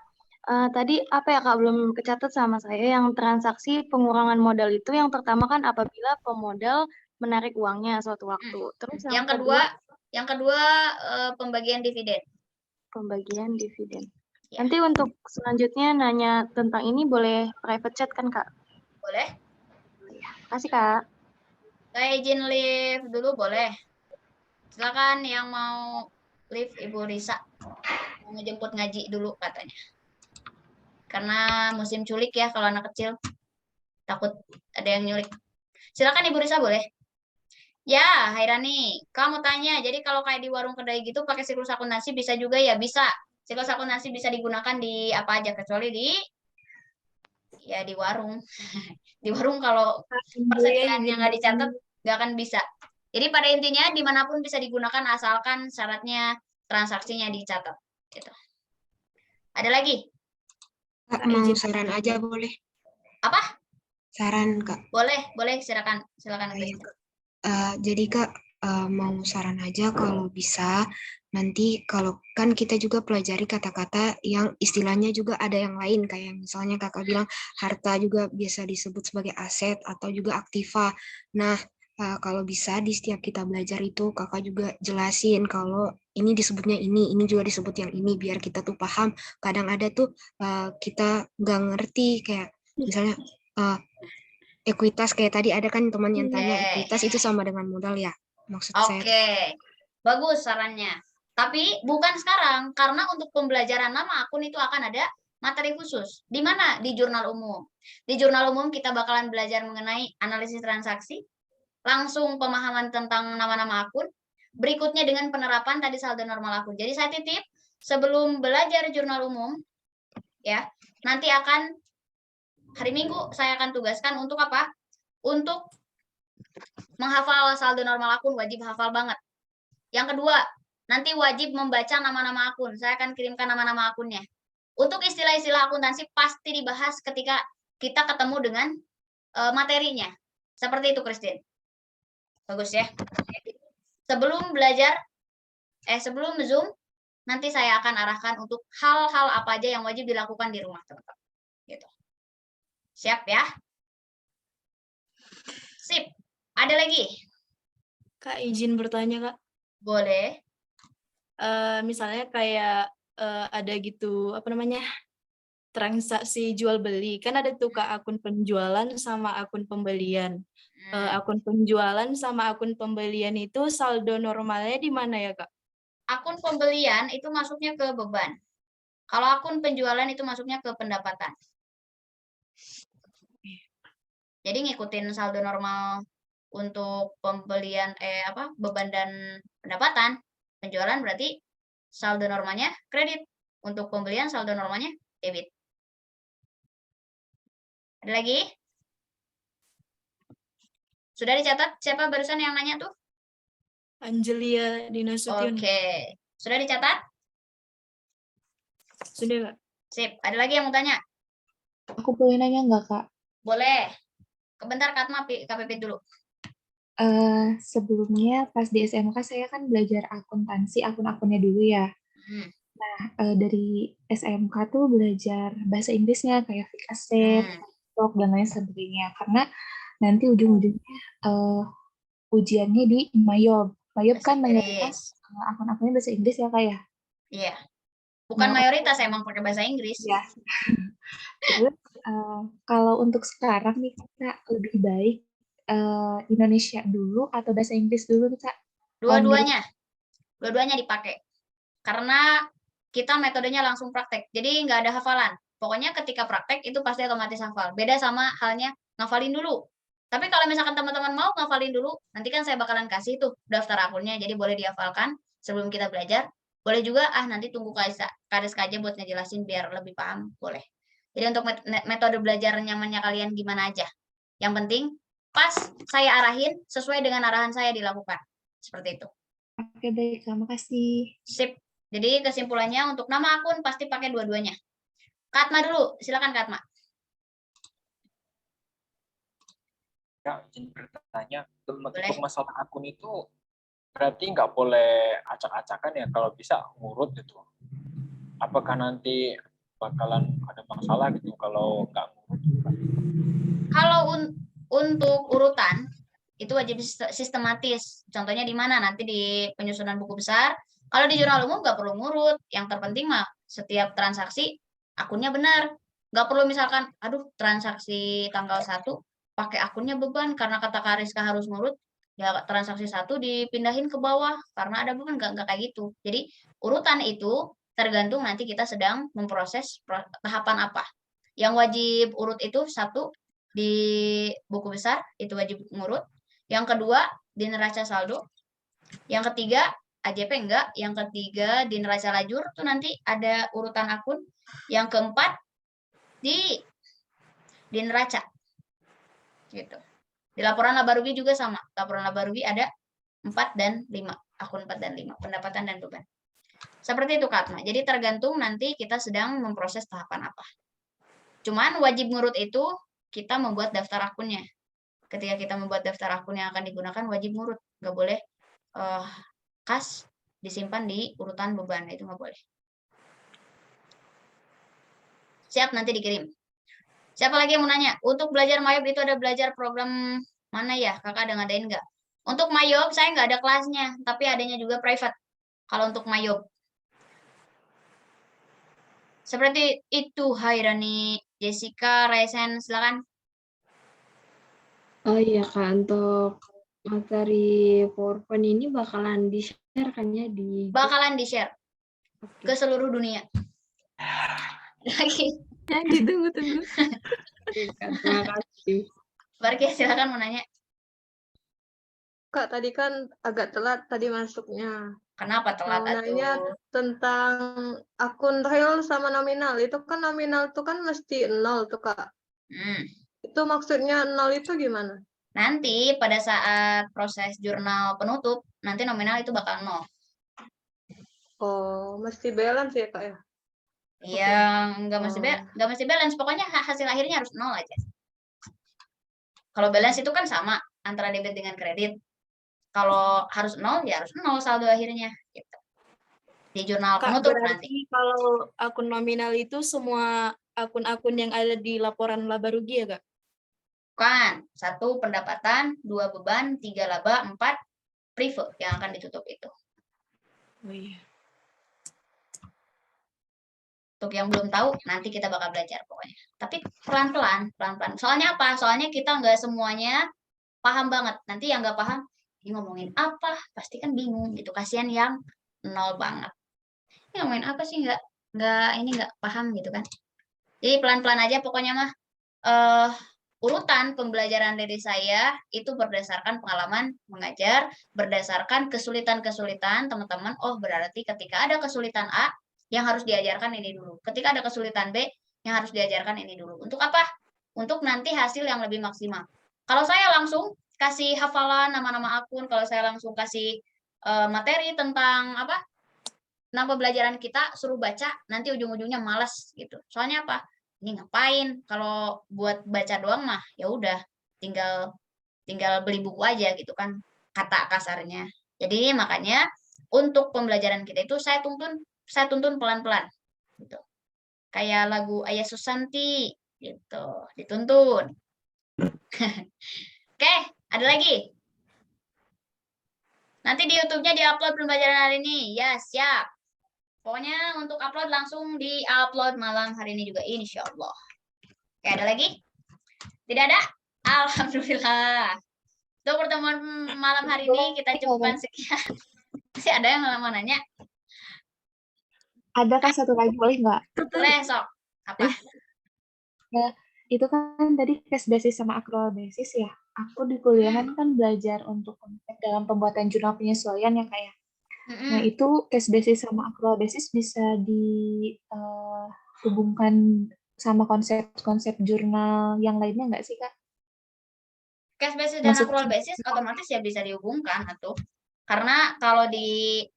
Tadi apa ya, Kak, belum kecatat sama saya yang transaksi pengurangan modal itu yang pertama kan apabila pemodal menarik uangnya suatu waktu. Terus yang kedua pembagian dividen. Pembagian dividen. Ya. Nanti untuk selanjutnya nanya tentang ini boleh private chat kan, Kak? Boleh. Ya, makasih, Kak. Saya izin live dulu, boleh. Silakan yang mau live Ibu Risa. Mau ngejemput ngaji dulu katanya. Karena musim culik ya kalau anak kecil. Takut ada yang nyulik. Silakan Ibu Risa, boleh. Ya, Hairani, kamu tanya, jadi kalau kayak di warung kedai gitu pakai siklus akuntansi bisa juga ya? Bisa. Siklus akuntansi bisa digunakan di apa aja, kecuali di warung. Di warung kalau persediaannya nggak dicatat, nggak akan bisa. Jadi pada intinya dimanapun bisa digunakan asalkan syaratnya transaksinya dicatat. Gitu. Ada lagi? Kak, mau saran aja boleh? Apa? Saran, Kak. Boleh, silakan. Jadi Kak, mau saran aja kalau bisa nanti kalau kan kita juga pelajari kata-kata yang istilahnya juga ada yang lain kayak misalnya Kakak bilang harta juga biasa disebut sebagai aset atau juga aktiva. Nah, kalau bisa di setiap kita belajar itu Kakak juga jelasin kalau ini disebutnya ini juga disebut yang ini biar kita tuh paham. Kadang ada tuh kita nggak ngerti kayak misalnya ekuitas kayak tadi ada kan teman yang tanya ekuitas itu sama dengan modal ya maksud saya. Oke, bagus sarannya. Tapi bukan sekarang karena untuk pembelajaran nama akun itu akan ada materi khusus. Di mana? Di jurnal umum. Di jurnal umum kita bakalan belajar mengenai analisis transaksi, langsung pemahaman tentang nama-nama akun, berikutnya dengan penerapan tadi saldo normal akun. Jadi saya titip sebelum belajar jurnal umum ya, nanti akan hari Minggu saya akan tugaskan untuk apa? Untuk menghafal saldo normal akun, wajib hafal banget. Yang kedua, nanti wajib membaca nama-nama akun. Saya akan kirimkan nama-nama akunnya. Untuk istilah-istilah akuntansi pasti dibahas ketika kita ketemu dengan materinya. Seperti itu, Christine. Bagus ya. Sebelum belajar, sebelum Zoom, nanti saya akan arahkan untuk hal-hal apa aja yang wajib dilakukan di rumah, teman-teman. Gitu. Siap ya? Sip. Ada lagi? Kak, izin bertanya, Kak. Boleh. Misalnya kayak ada gitu, apa namanya, transaksi jual beli. Kan ada tuh Kak akun penjualan sama akun pembelian. Akun penjualan sama akun pembelian itu saldo normalnya di mana ya Kak? Akun pembelian itu masuknya ke beban. Kalau akun penjualan itu masuknya ke pendapatan. Jadi ngikutin saldo normal untuk pembelian beban dan pendapatan. Penjualan berarti saldo normalnya kredit. Untuk pembelian saldo normalnya debit. Ada lagi? Sudah dicatat siapa barusan yang nanya tuh? Angelia Dinasution. Oke. Sudah dicatat? Sudah Kak. Sip. Ada lagi yang mau tanya? Aku boleh nanya nggak, Kak? Boleh. Bentar, Katma, KPP dulu. Sebelumnya pas di SMK saya kan belajar akuntansi, akun-akunnya dulu ya. Nah, dari SMK tuh belajar bahasa Inggrisnya kayak fixed asset, stock, dan lain sebagainya. Karena nanti ujung-ujungnya ujiannya di Mayob. Mayob kan mayoritas akun-akunnya bahasa Inggris ya, Kak ya? Iya. Bukan mayoritas, emang pakai bahasa Inggris. Ya. Terus kalau untuk sekarang nih Kak, lebih baik Indonesia dulu atau bahasa Inggris dulu nih Kak? Dua-duanya. Dua-duanya dipakai. Karena kita metodenya langsung praktek. Jadi nggak ada hafalan. Pokoknya ketika praktek itu pasti otomatis hafal. Beda sama halnya ngafalin dulu. Tapi kalau misalkan teman-teman mau ngafalin dulu, nanti kan saya bakalan kasih tuh daftar akunnya. Jadi boleh dihafalkan sebelum kita belajar. Boleh juga, nanti tunggu Kariska aja buat ngejelasin biar lebih paham. Boleh. Jadi untuk metode belajar nyamannya kalian gimana aja. Yang penting pas saya arahin, sesuai dengan arahan saya dilakukan. Seperti itu. Oke, baik. Terima kasih. Sip. Jadi kesimpulannya untuk nama akun pasti pakai dua-duanya. Katma dulu. Silakan Katma. Ya, izin bertanya. Untuk masalah akun itu berarti nggak boleh acak-acakan ya, kalau bisa ngurut gitu. Apakah nanti bakalan ada masalah gitu kalau nggak ngurut? Kalau untuk urutan itu wajib sistematis. Contohnya di mana? Nanti di penyusunan buku besar. Kalau di jurnal umum nggak perlu ngurut. Yang terpenting mah setiap transaksi akunnya benar. Nggak perlu misalkan, aduh transaksi tanggal 1 pakai akunnya beban karena kata Kariska harus ngurut. Ya transaksi 1 dipindahin ke bawah karena ada beban, nggak kayak gitu. Jadi urutan itu tergantung nanti kita sedang memproses tahapan apa. Yang wajib urut itu 1 di buku besar itu wajib ngurut. Yang kedua di neraca saldo. Yang ketiga AJP enggak. Yang ketiga di neraca lajur tuh nanti ada urutan akun. Yang keempat di neraca. Gitu. Di laporan laba rugi juga sama. Laporan laba rugi ada 4 dan 5. Akun 4 dan 5. Pendapatan dan beban. Seperti itu Katma. Jadi tergantung nanti kita sedang memproses tahapan apa. Cuman wajib ngurut itu kita membuat daftar akunnya. Ketika kita membuat daftar akun yang akan digunakan wajib ngurut. Nggak boleh kas disimpan di urutan beban. Itu nggak boleh. Siap, nanti dikirim. Siapa lagi yang mau nanya? Untuk belajar Mayob itu ada belajar program mana ya? Kakak ada ngadain nggak? Untuk Mayob saya nggak ada kelasnya. Tapi adanya juga private. Kalau untuk Mayob. Seperti itu, Hairani, Jessica, Raisen, silakan. Oh iya Kak, untuk materi PowerPoint ini bakalan di-share kan ya di... Bakalan di-share ke seluruh dunia. Lagi. Ditunggu-tunggu. Terima kasih. Barki, silakan mau nanya. Kak, tadi kan agak telat tadi masuknya. Kenapa telat? Mau nanya tentang akun real sama nominal. Itu kan nominal itu kan mesti 0 tuh Kak. Itu maksudnya 0 itu gimana? Nanti pada saat proses jurnal penutup, nanti nominal itu bakal 0. Oh, mesti balance ya Kak ya? Iya, nggak mesti balance. Pokoknya hasil akhirnya harus 0 aja. Kalau balance itu kan sama antara debit dengan kredit. Kalau harus 0, ya harus 0 saldo akhirnya. Gitu. Di jurnal Kak, penutup berarti nanti. kalau akun nominal itu semua akun-akun yang ada di laporan laba rugi ya Kak? Bukan. 1 pendapatan, 2 beban, 3 laba, 4 prive yang akan ditutup itu. Oh iya. Untuk yang belum tahu, nanti kita bakal belajar pokoknya. Tapi pelan-pelan. Soalnya apa? Soalnya kita nggak semuanya paham banget. Nanti yang nggak paham, ini ngomongin apa? Pasti kan bingung gitu. Kasihan yang nol banget. Ini ngomongin apa sih? Nggak paham gitu kan. Jadi pelan-pelan aja pokoknya mah. Urutan pembelajaran dari saya itu berdasarkan pengalaman mengajar, berdasarkan kesulitan-kesulitan teman-teman. Oh, berarti ketika ada kesulitan A, yang harus diajarkan ini dulu. Ketika ada kesulitan B, yang harus diajarkan ini dulu. Untuk apa? Untuk nanti hasil yang lebih maksimal. Kalau saya langsung kasih hafalan nama-nama akun, kalau saya langsung kasih materi tentang apa? Tentang pembelajaran kita, suruh baca, nanti ujung-ujungnya malas gitu. Soalnya apa? Ini ngapain? Kalau buat baca doang mah ya udah tinggal beli buku aja gitu kan, kata kasarnya. Jadi makanya untuk pembelajaran kita itu saya tuntun pelan-pelan gitu. Kayak lagu Ayah Susanti gitu, dituntun. Oke, ada lagi? Nanti di YouTube-nya diupload pembelajaran hari ini. Ya, siap. Pokoknya untuk upload langsung di-upload malam hari ini juga, insya Allah. Oke, ada lagi? Tidak ada? Alhamdulillah. Untuk pertemuan malam hari ini kita cukupkan sekian. Masih ada yang mau nanya? Ada kan satu lagi, boleh nggak? Boleh, sok. Apa? Ya, itu kan tadi case basis sama akrobasis ya. Aku di kuliahan kan belajar untuk konsep dalam pembuatan jurnal penyesuaian ya kayak. Nah, itu case basis sama akrobasis bisa dihubungkan sama konsep-konsep jurnal yang lainnya nggak sih, Kak? Case basis dan accrual basis otomatis ya bisa dihubungkan atau karena kalau di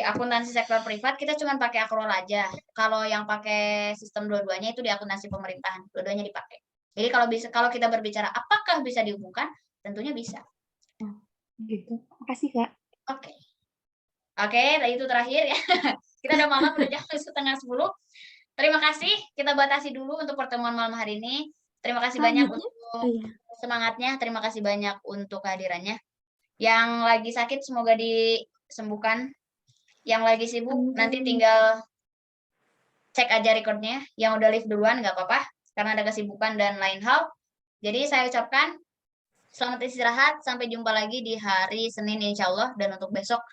akuntansi sektor privat kita cuma pakai accrual aja. Kalau yang pakai sistem dua-duanya itu di akuntansi pemerintahan, dua-duanya dipakai. Jadi kalau kita berbicara apakah bisa dihubungkan, tentunya bisa. Gitu. Makasih, Kak. Oke. Oke, itu terakhir ya. Kita udah malam, udah jam 9:30. Terima kasih. Kita batasi dulu untuk pertemuan malam hari ini. Terima kasih banyak untuk semangatnya. Terima kasih banyak untuk kehadirannya. Yang lagi sakit semoga disembuhkan. Yang lagi sibuk nanti tinggal cek aja recordnya. Yang udah live duluan nggak apa-apa karena ada kesibukan dan lain hal. Jadi saya ucapkan selamat istirahat. Sampai jumpa lagi di hari Senin insya Allah. Dan untuk besok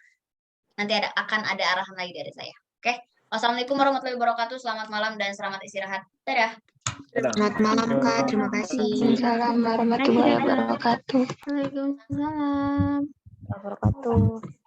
nanti akan ada arahan lagi dari saya. Oke. Wassalamualaikum warahmatullahi wabarakatuh. Selamat malam dan selamat istirahat. Dadah. Selamat malam, Kak. Terima kasih. Assalamualaikum warahmatullahi wabarakatuh. Waalaikumsalam. Wabarakatuh.